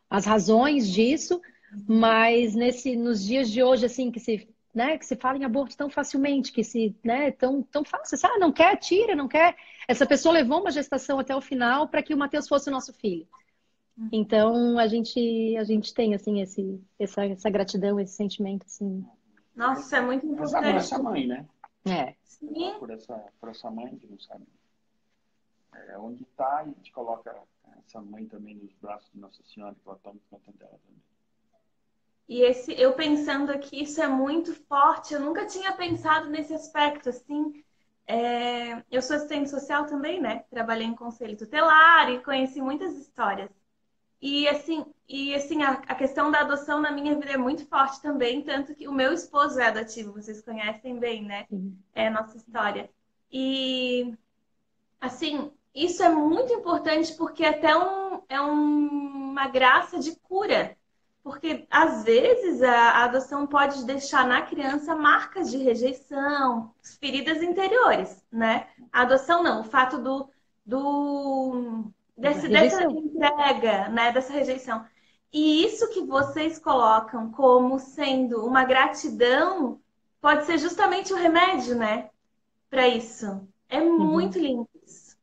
as razões disso, mas nos dias de hoje, assim, que se fala em aborto tão facilmente, tão fácil, não quer, tira, não quer. Essa pessoa levou uma gestação até o final para que o Mateus fosse o nosso filho. Então, a gente tem, assim, essa gratidão, esse sentimento, assim. Nossa, é muito Rezar por importante. essa mãe, né? Sim. Por essa mãe que não sabe onde está, e a gente coloca essa mãe também nos braços de Nossa Senhora, que ela toma conta dela também. E eu pensando aqui, isso é muito forte. Eu nunca tinha pensado nesse aspecto, assim. Eu sou assistente social também, né? Trabalhei em conselho tutelar e conheci muitas histórias. E assim, a questão da adoção na minha vida é muito forte também, tanto que o meu esposo é adotivo, vocês conhecem bem, né? É a nossa história. E, assim, isso é muito importante porque até uma graça de cura. Porque, às vezes, a adoção pode deixar na criança marcas de rejeição, feridas interiores, né? A adoção não, o fato dessa Rejeição. entrega, né? Dessa rejeição. E isso que vocês colocam como sendo uma gratidão pode ser justamente o remédio, né? Para isso. É Uhum. muito lindo isso.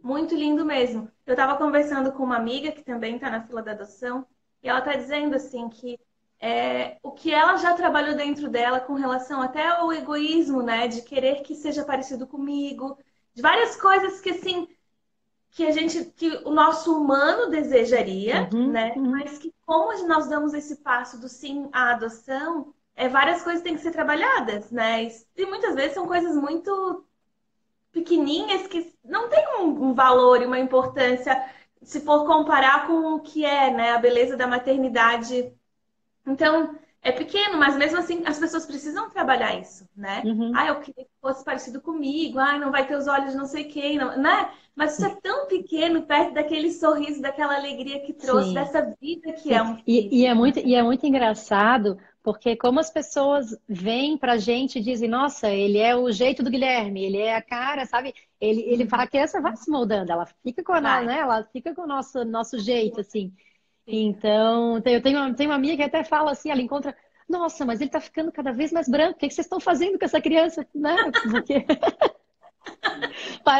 Muito lindo mesmo. Eu estava conversando com uma amiga que também está na fila da adoção, e ela está dizendo assim que o que ela já trabalhou dentro dela com relação até ao egoísmo, né? De querer que seja parecido comigo, de várias coisas que assim que o nosso humano desejaria, Uhum. né? Uhum. Mas que como nós damos esse passo do sim à adoção, várias coisas têm que ser trabalhadas, né? E muitas vezes são coisas muito pequenininhas que não têm um valor e uma importância se for comparar com o que é, né, a beleza da maternidade. Então, é pequeno, mas mesmo assim as pessoas precisam trabalhar isso, né? Uhum. Ah, eu queria que fosse parecido comigo, ah, não vai ter os olhos de não sei quem, não, né? Mas isso é tão pequeno perto daquele sorriso, daquela alegria que trouxe, Sim. dessa vida que é Sim, um e filho. é muito engraçado, porque como as pessoas vêm pra gente e dizem, nossa, ele é o jeito do Guilherme, ele é a cara, sabe? A criança vai se moldando, ela fica com a nossa, Vai. né? Ela fica com o nosso jeito, assim. Então, tenho uma amiga que até fala assim, ela encontra, nossa, mas ele tá ficando cada vez mais branco, o que que vocês estão fazendo com essa criança, né? Porque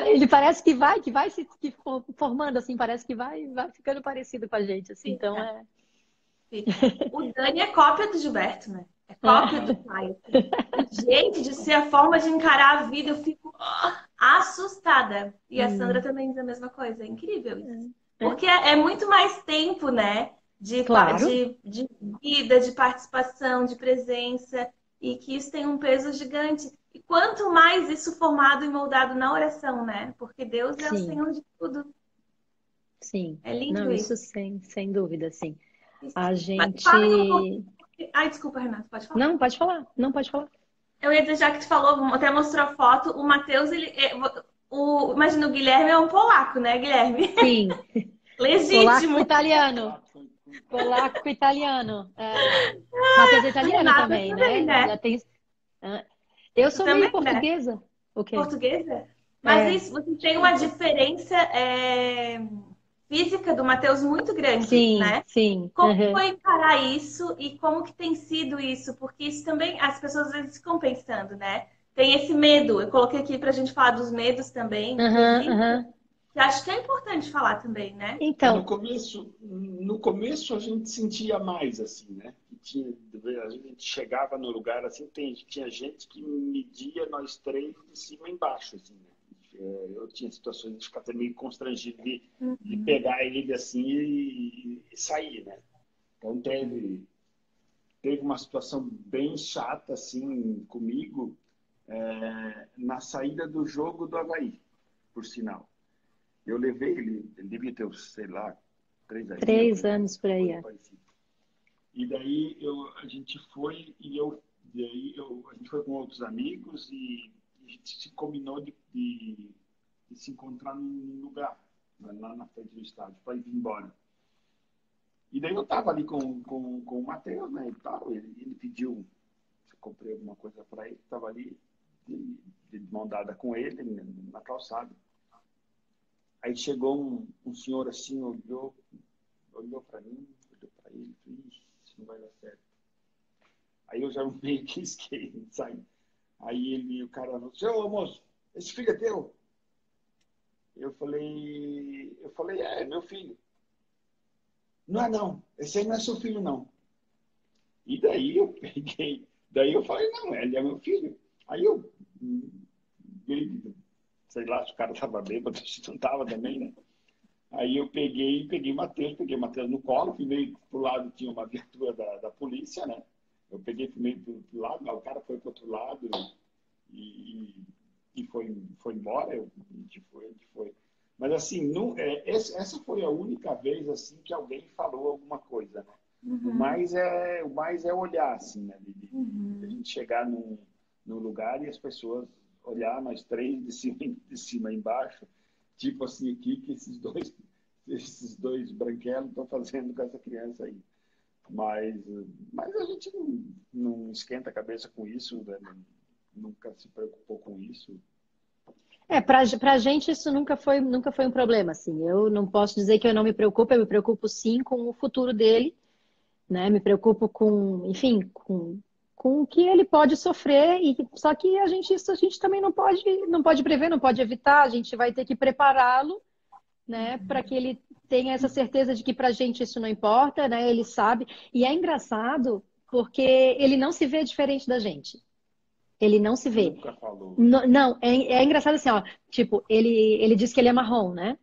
ele parece que vai se que formando, assim, parece que vai ficando parecido com a gente, assim. Então, Fica, fica. O Dani é cópia do Gilberto, né? É cópia do pai. Assim. O jeito de ser, a forma de encarar a vida, eu fico assustada. E a Sandra Hum, também diz a mesma coisa. É incrível isso. é. Porque é muito mais tempo, né? De, Claro, de vida, de participação, de presença. E que isso tem um peso gigante. E quanto mais isso formado e moldado na oração, né? Porque Deus é o sim, Senhor de tudo. sim. É lindo Não, isso isso. sem dúvida, sim. A Mas falem um pouco. gente. Ai, desculpa, Renato, pode falar. Não, pode falar. Não, pode falar. Eu ia dizer, já que tu falou, até mostrou a foto, o Matheus, imagina, o Guilherme é um polaco, né, Guilherme? Sim, polaco com Legítimo. italiano. Polaco com italiano. É. Matheus é italiano Renata também, também, né? Já né? tem. Ah, eu Tu sou meio também, né? portuguesa. O quê? Portuguesa. Mas É, isso, você tem uma diferença física do Matheus muito grande, sim, né? sim. Como Uhum. foi encarar isso e como que tem sido isso? Porque isso também, as pessoas às vezes ficam pensando, né? Tem esse medo. Eu coloquei aqui para a gente falar dos medos também, Aham, inclusive, aham. que acho que é importante falar também, né? Então, No começo a gente sentia mais assim, né? A gente chegava no lugar assim, tinha gente que media nós três de cima e embaixo, assim, né? Eu tinha situações de ficar até meio constrangido de Uhum. pegar ele assim e sair, né? Então teve uma situação bem chata assim comigo na saída do jogo do Avaí, por sinal. Eu levei ele devia ter, sei lá, 3 aninhos, 3 anos por aí. coisa É. parecida. E daí a gente foi a gente foi com outros amigos e a gente se combinou de se encontrar num lugar, né, lá na frente do estádio, para ir embora. E daí eu estava ali com o Matheus, né, e tal, ele pediu, eu comprei alguma coisa para ele, estava ali de mão dada com ele na calçada. Aí chegou um senhor assim, olhou para mim, olhou para ele, isso não vai dar certo. Aí eu já meio que esquei, sabe? Aí o cara falou, seu moço, esse filho é teu? Eu falei, é meu filho. Não é não, esse aí não é seu filho não. E daí eu peguei, daí eu falei, não, ele é meu filho. Aí eu, sei lá se o cara estava bêbado, se não estava também, né? Aí eu peguei o Matheus no colo, fui meio pro lado, tinha uma viatura da polícia, né? Eu peguei meio pro lado, mas o cara foi pro outro lado e, e foi embora, a gente foi. Mas assim, não, essa foi a única vez assim que alguém falou alguma coisa, né? Uhum. O mais é olhar, assim, né? De a Uhum. gente chegar num lugar e as pessoas olhar nós três de cima e embaixo, tipo assim, o que esses dois branquelos estão fazendo com essa criança aí. Mas, mas a gente não esquenta a cabeça com isso, né? Nunca se preocupou com isso. Pra gente isso nunca foi um problema, assim. Eu não posso dizer que eu não me preocupo, eu me preocupo sim com o futuro dele, né? Me preocupo com, enfim, com o que ele pode sofrer, e só que isso a gente também não pode prever, não pode evitar, a gente vai ter que prepará-lo, né, para que ele tenha essa certeza de que pra gente isso não importa, né? Ele sabe. E é engraçado porque ele não se vê diferente da gente. Ele não se vê. Nunca falou. Não, é engraçado assim, ó. Tipo, ele diz que ele é marrom, né?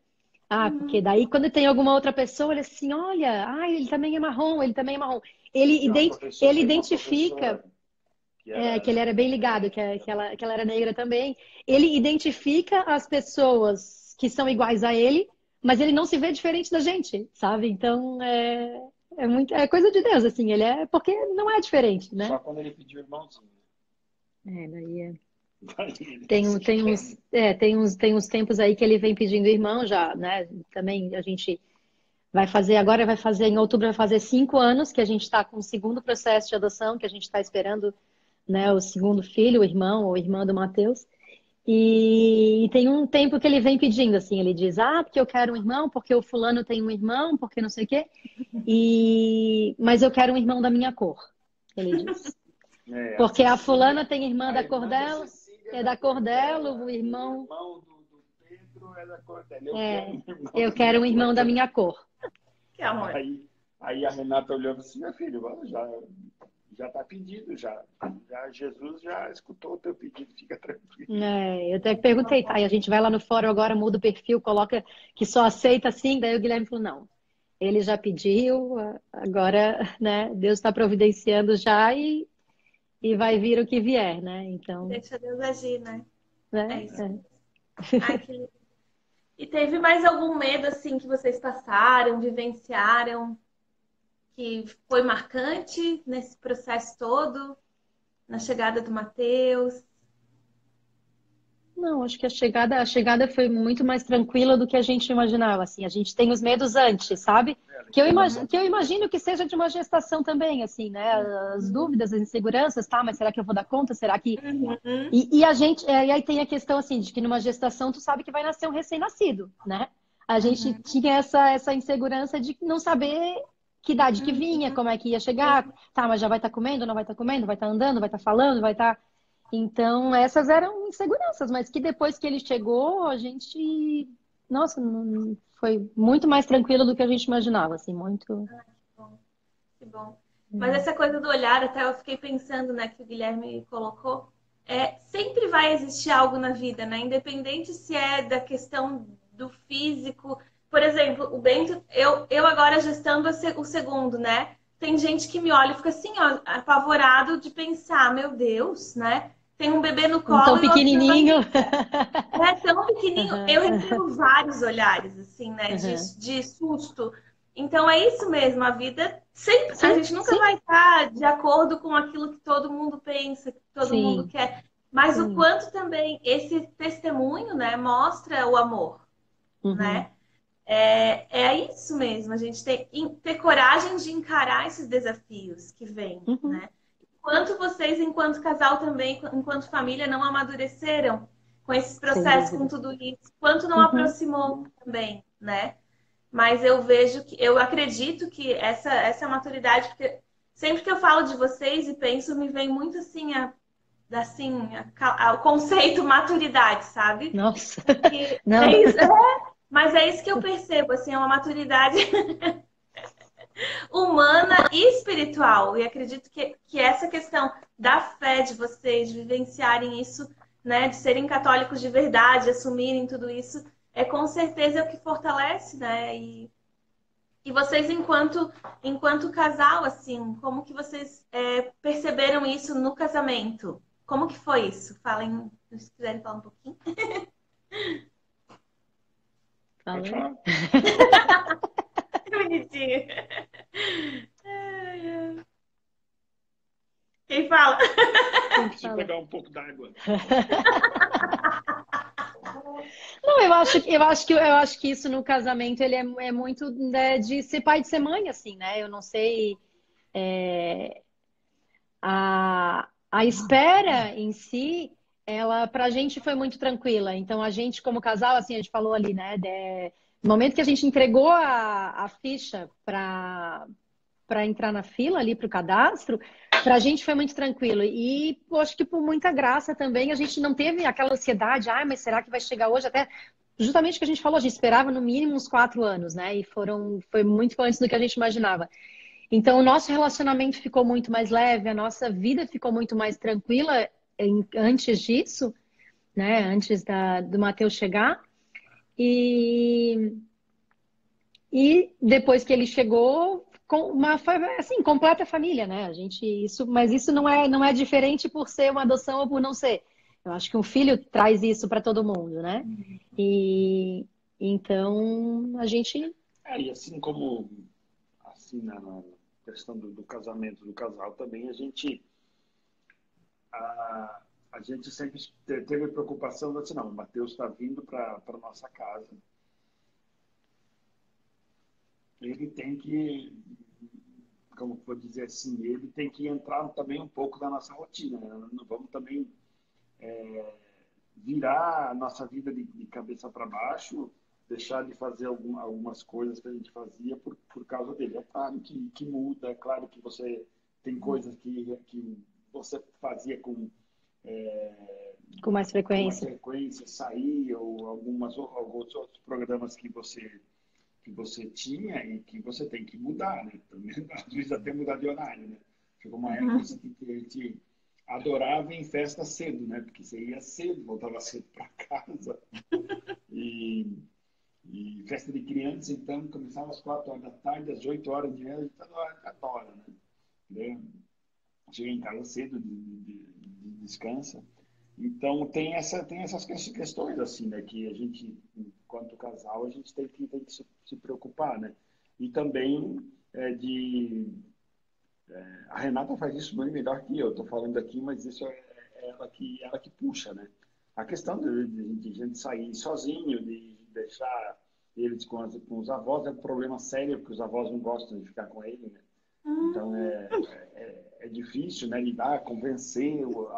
Ah, porque Uhum. daí quando tem alguma outra pessoa, ele assim, olha, ele também é marrom, ele também é marrom. Ele Teve uma identifica professora que que ele era era bem ligado, que ela era negra também. Ele identifica as pessoas que são iguais a ele, mas ele não se vê diferente da gente, sabe? Então é coisa de Deus, assim, ele é porque não é diferente, né? só quando ele pediu irmãozinho. Daí Daí ele tem, disse tem que uns, tem uns tempos aí que ele vem pedindo irmão já, né? Também a gente vai fazer em outubro, vai fazer 5 anos que a gente está com o segundo processo de adoção, que a gente está esperando, né, o segundo filho, o irmão ou irmã do Matheus. E tem um tempo que ele vem pedindo, assim, ele diz, porque eu quero um irmão, porque o fulano tem um irmão, porque não sei o quê, mas eu quero um irmão da minha cor, ele diz. a Porque a Cecília, fulana tem irmã a da cor irmã da dela, Cecília é é da da cor cor dela, dela, o e o irmão, irmão do Pedro é da cor dela. Eu quero é, um irmão eu da minha quero um irmão cor da também. minha cor. Que amor. Aí a Renata olhou assim, meu filho, já está pedido, já Jesus já escutou o teu pedido, fica tranquilo. Eu até perguntei, tá? E a gente vai lá no fórum agora, muda o perfil, coloca que só aceita assim. Daí o Guilherme falou, não, ele já pediu, agora, né, Deus está providenciando já e vai vir o que vier, né? Então, Deixa Deus agir, né? É né? isso. Ai, E teve mais algum medo, assim, que vocês passaram, vivenciaram, que foi marcante nesse processo todo, na chegada do Matheus? Não, acho que a chegada foi muito mais tranquila do que a gente imaginava, assim. A gente tem os medos antes, sabe? Uhum, Que eu imagino que seja de uma gestação também, assim, né? As dúvidas, as inseguranças, tá? Mas será que eu vou dar conta? Será que uhum, e a gente, e aí tem a questão assim, de que numa gestação tu sabe que vai nascer um recém-nascido, né? A gente uhum, tinha essa insegurança de não saber que idade que vinha, uhum. como é que ia chegar, Sim. tá, mas já vai estar comendo, não vai estar comendo, vai estar andando, vai estar falando, vai estar. Então, essas eram inseguranças, mas que depois que ele chegou, a gente, nossa, foi muito mais tranquilo do que a gente imaginava, assim, muito. Bom, que bom. Mas essa coisa do olhar, até eu fiquei pensando, né, que o Guilherme colocou, sempre vai existir algo na vida, né? Independente se é da questão do físico. Por exemplo, o Bento, eu agora gestando o segundo, né? Tem gente que me olha e fica assim, ó, apavorado de pensar, meu Deus, né? Tem um bebê no Um tão colo e outro na pequenininho. barriga. É tão pequenininho, Aham, eu recebo vários olhares, assim, né, aham. de susto. Então é isso mesmo, a vida sempre, a Sim, gente nunca sim, vai estar de acordo com aquilo que todo mundo pensa, que todo mundo sim, quer. Mas o sim. quanto também esse testemunho, né, mostra o amor, Uhum. né? É isso mesmo, a gente ter coragem de encarar esses desafios que vêm, Uhum. né? Quanto vocês, enquanto casal também, enquanto família, não amadureceram com esses Sem processos, com dúvida. tudo isso? Quanto não Uhum. aproximou também, né? Mas eu vejo que, eu acredito que essa maturidade, porque sempre que eu falo de vocês e penso, me vem muito assim, o conceito maturidade, sabe? Nossa, Porque não. mas é isso que eu percebo, assim, é uma maturidade humana e espiritual. E acredito que essa questão da fé de vocês, de vivenciarem isso, né, de serem católicos de verdade, assumirem tudo isso, com certeza o que fortalece, né? E vocês, enquanto casal, assim, como que vocês perceberam isso no casamento? Como que foi isso? Falem, se quiserem falar um pouquinho. Pode Falei. falar. Que bonitinho. Ai, ai. Quem fala? Quem Preciso fala? pegar um pouco d'água. Não, eu acho que isso no casamento ele é muito, né, de ser pai e de ser mãe, assim, né? Eu não sei, a espera em si, ela pra gente foi muito tranquila. Então a gente, como casal, assim, a gente falou ali, né? No momento que a gente entregou a ficha para entrar na fila ali para o cadastro, para a gente foi muito tranquilo. E acho que por muita graça também, a gente não teve aquela ansiedade, mas será que vai chegar hoje? Até justamente o que a gente falou, a gente esperava no mínimo uns 4 anos, né? E foi muito antes do que a gente imaginava. Então, o nosso relacionamento ficou muito mais leve, a nossa vida ficou muito mais tranquila antes disso, né? Antes do Matheus chegar. E, e depois que ele chegou, com uma assim, completa família, né? Mas isso não é diferente por ser uma adoção ou por não ser. Eu acho que um filho traz isso para todo mundo, né? E então a gente. E assim como assim na questão do casamento do casal também, a, a gente sempre teve preocupação de assim, não, o Matheus está vindo para nossa casa. Ele tem que, como vou dizer assim, ele tem que entrar também um pouco da nossa rotina, né? Não vamos também virar a nossa vida de cabeça para baixo, deixar de fazer algumas coisas que a gente fazia por causa dele. É claro que muda, é claro que você tem coisas que você fazia Com mais com mais frequência. frequência, sair, ou alguns outros programas que você tinha e que você tem que mudar, né? Também, às vezes até mudar de horário, né? Chegou uma época assim, que a gente adorava em festa cedo, né? Porque você ia cedo, voltava cedo para casa. E, e festa de criança, então, começava às 4 horas da tarde, às 8 horas de manhã, a gente adora, né? Chega em casa cedo, descansa. Então, tem essas questões, assim, né? Que a gente, enquanto casal, a gente tem que se preocupar, né? E também a Renata faz isso muito melhor que eu. Estou falando aqui, mas isso é ela que puxa, né? A questão de gente sair sozinho, de deixar eles com os avós, é um problema sério, porque os avós não gostam de ficar com ele, né? Então, é difícil, né, lidar, convencer os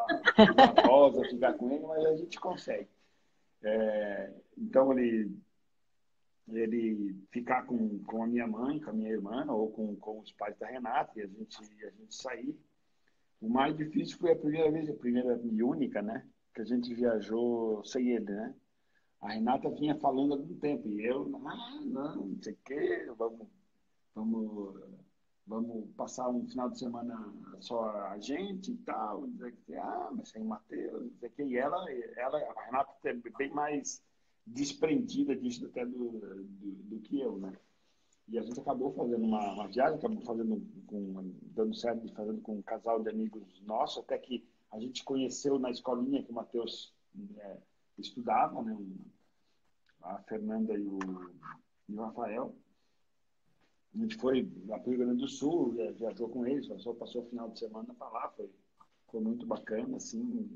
avós a ficar com ele, mas a gente consegue. Então, ele ficar com a minha mãe, com a minha irmã, ou com os pais da Renata, e a gente sair. O mais difícil foi a primeira vez, a primeira e única, né, que a gente viajou sem ele, né? A Renata vinha falando há algum tempo, e eu, não sei o quê, vamos, vamos passar um final de semana só a gente e tal, dizer que, mas sem o Matheus, dizer que, e a Renata é bem mais desprendida disso até do que eu, né? E a gente acabou fazendo uma viagem, acabou dando certo de fazendo com um casal de amigos nossos, até que a gente conheceu na escolinha que o Matheus estudava, né? A Fernanda e o Rafael. A gente foi lá para o Rio Grande do Sul, viajou com eles, passou o final de semana para lá, foi muito bacana, assim,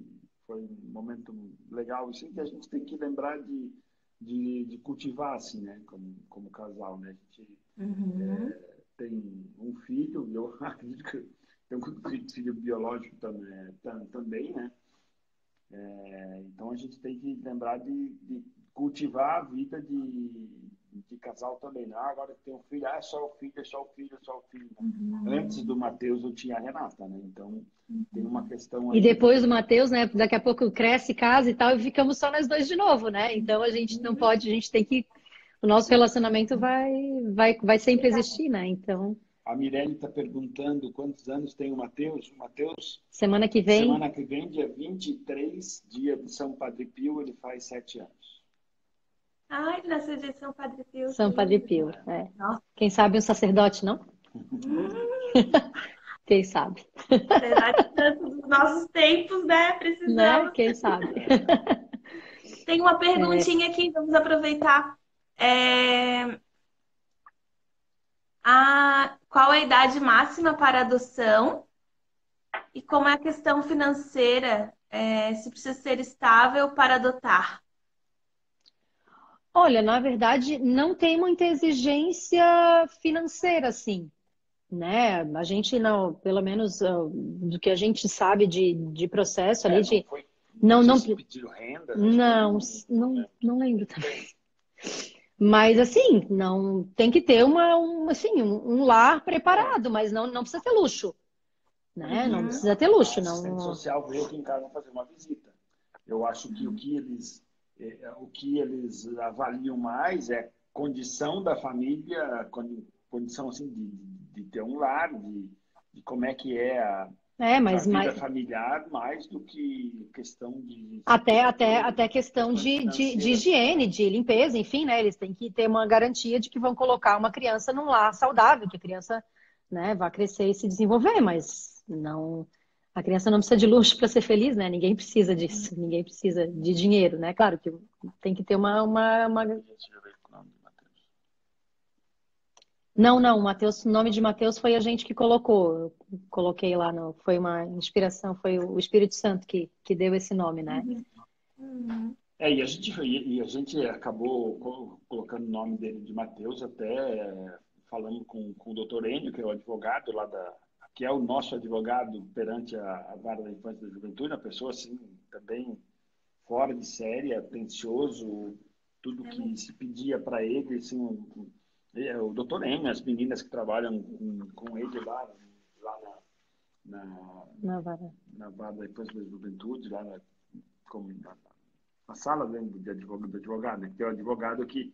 foi um momento legal, assim, que a gente tem que lembrar de cultivar, assim, né, como casal, né, a gente tem um filho, e eu acredito que tem um filho biológico também, né, então a gente tem que lembrar de cultivar a vida de casal também, né? Agora que tem um filho, é só o filho, é só o filho, é só o filho. Antes do Matheus eu tinha a Renata, né? Então tem uma questão E aí. depois do Matheus, né? Daqui a pouco cresce, casa e tal, e ficamos só nós dois de novo, né? Então a gente não pode, a gente tem que. O nosso relacionamento vai sempre existir, né? Então, A Mirelle está perguntando quantos anos tem o Matheus. O Matheus, semana que vem, semana que vem, dia 23, dia de São Padre Pio, ele faz 7 anos. Ai, ele nasceu de São Padre Pio, que São Padre lindo. Pio. É. Nossa. Quem sabe um sacerdote, não? Quem sabe? Será que tanto dos nossos tempos, né? Né? Precisamos. Quem sabe? Tem uma perguntinha aqui, vamos aproveitar. Qual a idade máxima para adoção? E como é a questão financeira? Se precisa ser estável para adotar? Olha, na verdade, não tem muita exigência financeira, assim, né? A gente não, pelo menos do que a gente sabe de processo ali, Não, de foi Não, sei não, se pediram renda, acho que não, não, não lembro também. Mas assim, não tem que ter assim, um lar é. preparado, mas não precisa ter luxo, né? Não E Uhum. precisa ter a luxo, assistente não. social veio aqui em casa fazer uma visita. Eu acho que o que eles avaliam mais é condição da família, condição assim de ter um lar, de como é que é É, a mas, vida familiar, mais do que questão de até questão questões de financeiras. higiene, de limpeza, enfim, né? Eles têm que ter uma garantia de que vão colocar uma criança num lar saudável, que a criança, né, vai crescer e se desenvolver, mas não. A criança não precisa de luxo para ser feliz, né? Ninguém precisa disso, ninguém precisa de dinheiro, né? Claro que tem que ter Deixa eu ver o nome de Matheus. Não, o nome de Mateus foi a gente que colocou. Eu coloquei lá no, foi uma inspiração, foi o Espírito Santo que deu esse nome, né? Uhum. Uhum. E a gente acabou colocando o nome dele de Matheus, até falando com o doutor Enio, que é o advogado lá que é o nosso advogado perante a Vara da Infância e da Juventude, uma pessoa assim, também fora de série, atencioso, tudo É que mesmo. se pedia para ele, assim, o doutor Enio, as meninas que trabalham com ele lá na, Na vara. na Vara da Infância e da Juventude, lá como na sala de advogado, né? Que é o advogado que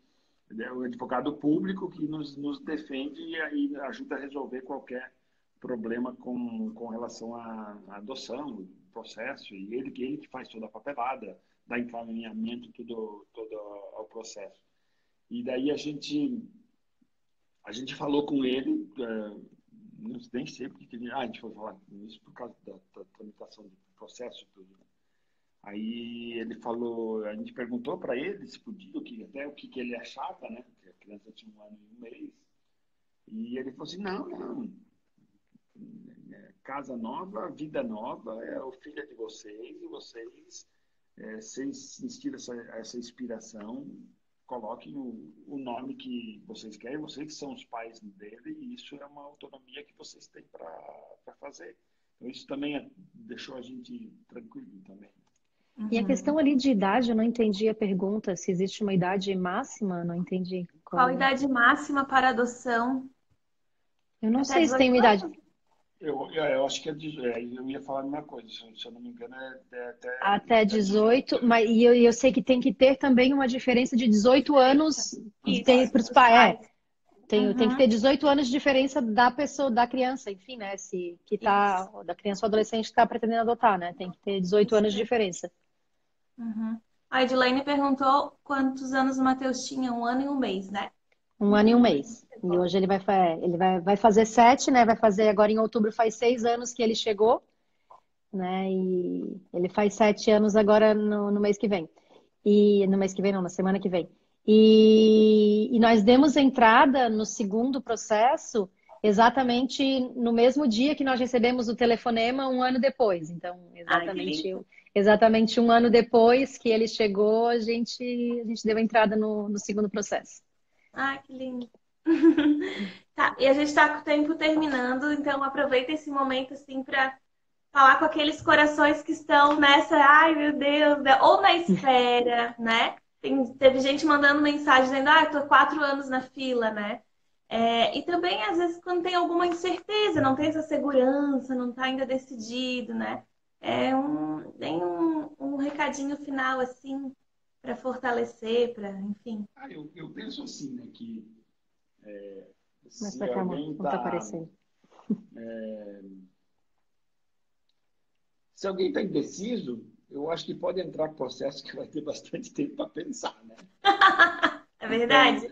é o advogado público que nos defende e aí ajuda a resolver qualquer problema com relação à adoção, processo, e ele que faz toda a papelada, dá encaminhamento todo ao processo. E daí a gente falou com ele, nem sei porque a gente foi falar isso por causa da tramitação do processo, tudo. Aí ele falou, a gente perguntou para ele se podia, até o que ele achava, né? Que a criança tinha 1 ano e 1 mês. E ele falou assim, não, casa nova, vida nova, é o filho de vocês, e vocês, vocês instiram essa inspiração, coloquem o nome que vocês querem, vocês que são os pais dele, e isso é uma autonomia que vocês têm para fazer. Então isso também deixou a gente tranquilo também. E a Uhum. questão ali de idade, eu não entendi a pergunta, se existe uma idade máxima, não entendi Qual a qual. idade máxima para adoção? Eu não Até sei se tem 18 uma idade. anos? Eu acho que eu ia falar a mesma coisa, se eu não me engano, é Até até 18. 18, mas eu sei que tem que ter também uma diferença de 18 Diferença. anos Isso, para os os pais. pais. Tem que Uhum. ter 18 anos de diferença da pessoa, da criança, enfim, né? Se que tá, Isso, da criança ou adolescente que está pretendendo adotar, né? Tem que ter 18 isso anos de mesmo. diferença. Uhum. A Edilene perguntou quantos anos o Matheus tinha, 1 ano e 1 mês, né? 1 ano e 1 mês. E hoje ele vai fazer 7, né? Vai fazer agora em outubro, faz 6 anos que ele chegou, né? E ele faz 7 anos agora no mês que vem. E no mês que vem, não, na semana que vem. E nós demos entrada no segundo processo exatamente no mesmo dia que nós recebemos o telefonema, um ano depois. Então, Ai, que lindo. exatamente um ano depois que ele chegou, a gente deu entrada no segundo processo. Ai, que lindo. Tá, e a gente tá com o tempo terminando, então aproveita esse momento assim para falar com aqueles corações que estão nessa, ai meu Deus, né? Ou na espera, né? Teve gente mandando mensagem dizendo, ah, eu tô 4 anos na fila, né? E também, às vezes, quando tem alguma incerteza, não tem essa segurança, não tá ainda decidido, né? Tem um recadinho final, assim, para fortalecer, para, enfim. Eu penso assim, né, que Mas se pra cá, amor, alguém não tá está aparecendo. se alguém tá indeciso, eu acho que pode entrar com processo que vai ter bastante tempo para pensar, né? É Então, verdade?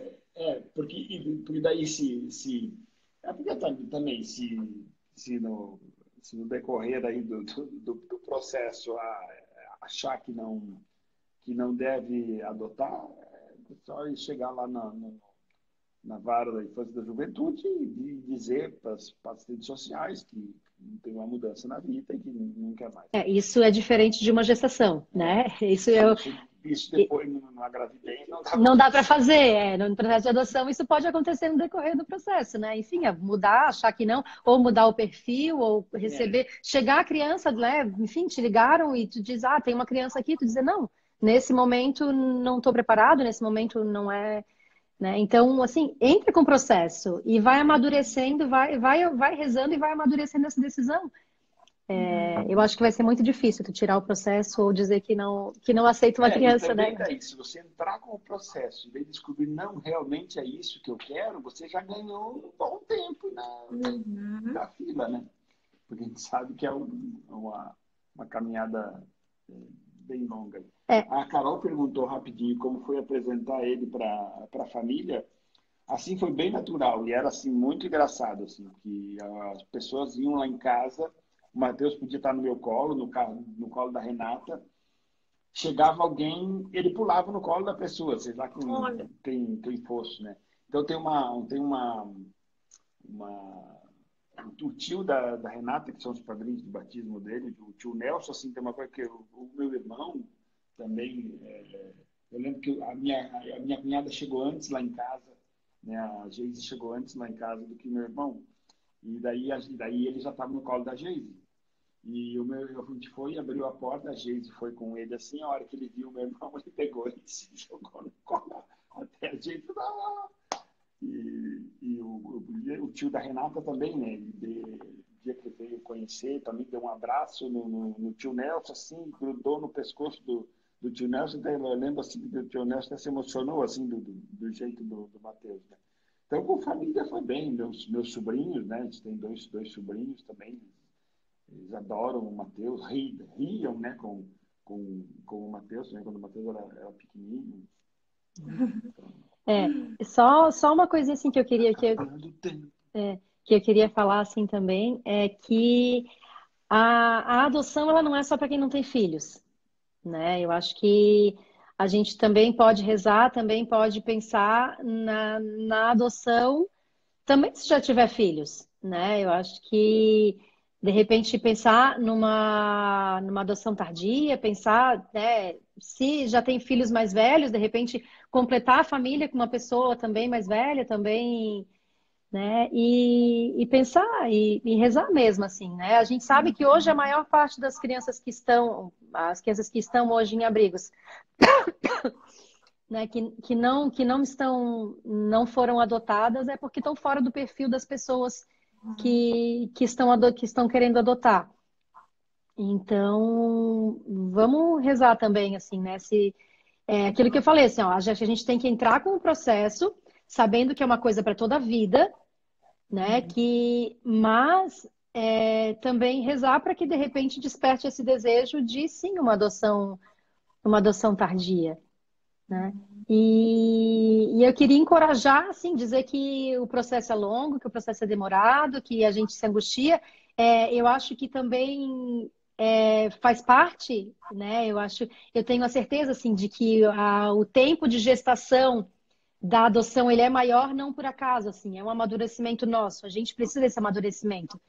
porque daí porque também se no decorrer aí do processo achar que não deve adotar, é só ir chegar lá na vara da infância e da juventude e dizer para as redes sociais que tem uma mudança na vida e que não quer mais. Isso é diferente de uma gestação, É, né? Isso isso, eu, isso isso depois, numa gravidez, não dá pra Não dá para fazer. fazer, no processo de adoção isso pode acontecer no decorrer do processo, né? Enfim, mudar, achar que não, ou mudar o perfil, ou É, receber, chegar a criança, né? Enfim, te ligaram e tu diz, tem uma criança aqui, tu dizer, não, nesse momento não estou preparado, nesse momento não é, né? Então, assim, entra com o processo e vai amadurecendo, vai rezando e vai amadurecendo essa decisão. Eu acho que vai ser muito difícil tu tirar o processo ou dizer que não aceita uma e criança, também né? daí, se você entrar com o processo e daí descobrir, não, realmente é isso que eu quero, você já ganhou um bom tempo Uhum. da fila, né? Porque a gente sabe que é uma caminhada bem longa. É, A Carol perguntou rapidinho como foi apresentar ele para a família. Assim foi bem natural e era assim muito engraçado assim que as pessoas iam lá em casa, o Matheus podia estar no meu colo, no colo da Renata, chegava alguém, ele pulava no colo da pessoa, sei lá quem Olha. tem fosso, né? Então uma o tio da Renata, que são os padrinhos do batismo dele, o tio Nelson, assim, tem uma coisa que o meu irmão também, eu lembro que a minha cunhada chegou antes lá em casa, né, a Geise chegou antes lá em casa do que meu irmão, daí ele já estava no colo da Geise. E a gente foi, abriu a porta, a Geise foi com ele assim, a hora que ele viu o meu irmão, ele pegou e se jogou no colo. Até a Geise, o tio da Renata também, né? Dia que ele veio conhecer, também deu um abraço no tio Nelson, assim, grudou no pescoço do tio Nelson. Então, eu lembro assim que o tio Nelson até se emocionou assim do jeito do Matheus, né? Então, com família foi bem. Meus sobrinhos, né? A gente tem dois sobrinhos também, eles adoram o Matheus, riam, né? Com o Matheus, né? Quando o Matheus era pequenininho. Então, só uma coisinha assim que eu queria acabando o tempo. que eu queria falar assim também é que a adoção ela não é só para quem não tem filhos, né? Eu acho que a gente também pode rezar, também pode pensar na adoção, também se já tiver filhos, né? Eu acho que de repente pensar numa adoção tardia, pensar, né, se já tem filhos mais velhos, de repente completar a família com uma pessoa também mais velha, também, né? E pensar e rezar mesmo assim, né? A gente sabe que hoje a maior parte das crianças as crianças que estão hoje em abrigos, né, que não estão, não foram adotadas é porque estão fora do perfil das pessoas que estão querendo adotar. Então, vamos rezar também, assim, né? Aquilo que eu falei, assim, ó, a gente tem que entrar com o processo, sabendo que é uma coisa para toda a vida, né? Mas também rezar para que de repente desperte esse desejo de sim uma adoção tardia, né? E eu queria encorajar, assim, dizer que o processo é longo, que o processo é demorado, que a gente se angustia. Eu acho que também faz parte, né? Eu tenho a certeza, assim, de que o tempo de gestação da adoção ele é maior não por acaso, assim, é um amadurecimento nosso. A gente precisa desse amadurecimento,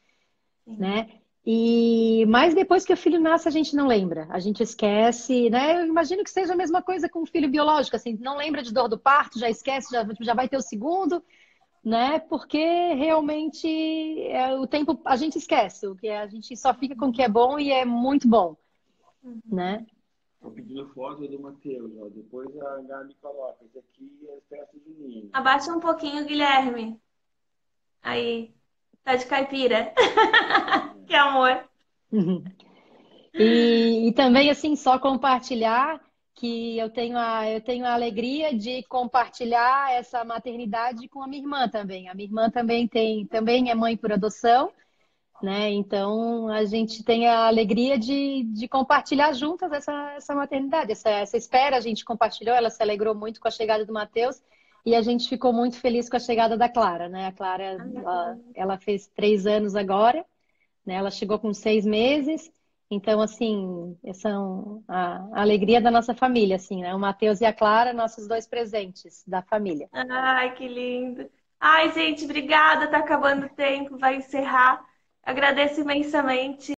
Sim. né? Mas depois que o filho nasce, a gente não lembra, a gente esquece, né? Eu imagino que seja a mesma coisa com o filho biológico, assim, não lembra de dor do parto, já esquece, já vai ter o segundo, né? Porque realmente o tempo a gente esquece, o que a gente só fica com o que é bom e é muito bom, né? Estou pedindo foto do Matheus, ó. Depois a Gabi coloca. Esse aqui é festa junina. Abaixa um pouquinho, Guilherme. Aí, tá de caipira. Que amor. E também, assim, só compartilhar que eu tenho a alegria de compartilhar essa maternidade com a minha irmã também. A minha irmã também é mãe por adoção, né? Então, a gente tem a alegria de compartilhar juntas essa maternidade, essa espera. A gente compartilhou, ela se alegrou muito com a chegada do Matheus e a gente ficou muito feliz com a chegada da Clara, né? A Clara, ela fez 3 anos agora, né? Ela chegou com 6 meses. Então, assim, são a alegria da nossa família, assim, né? O Matheus e a Clara, nossos dois presentes da família. Ai, que lindo. Ai, gente, obrigada. Tá acabando o tempo, vai encerrar. Agradeço imensamente.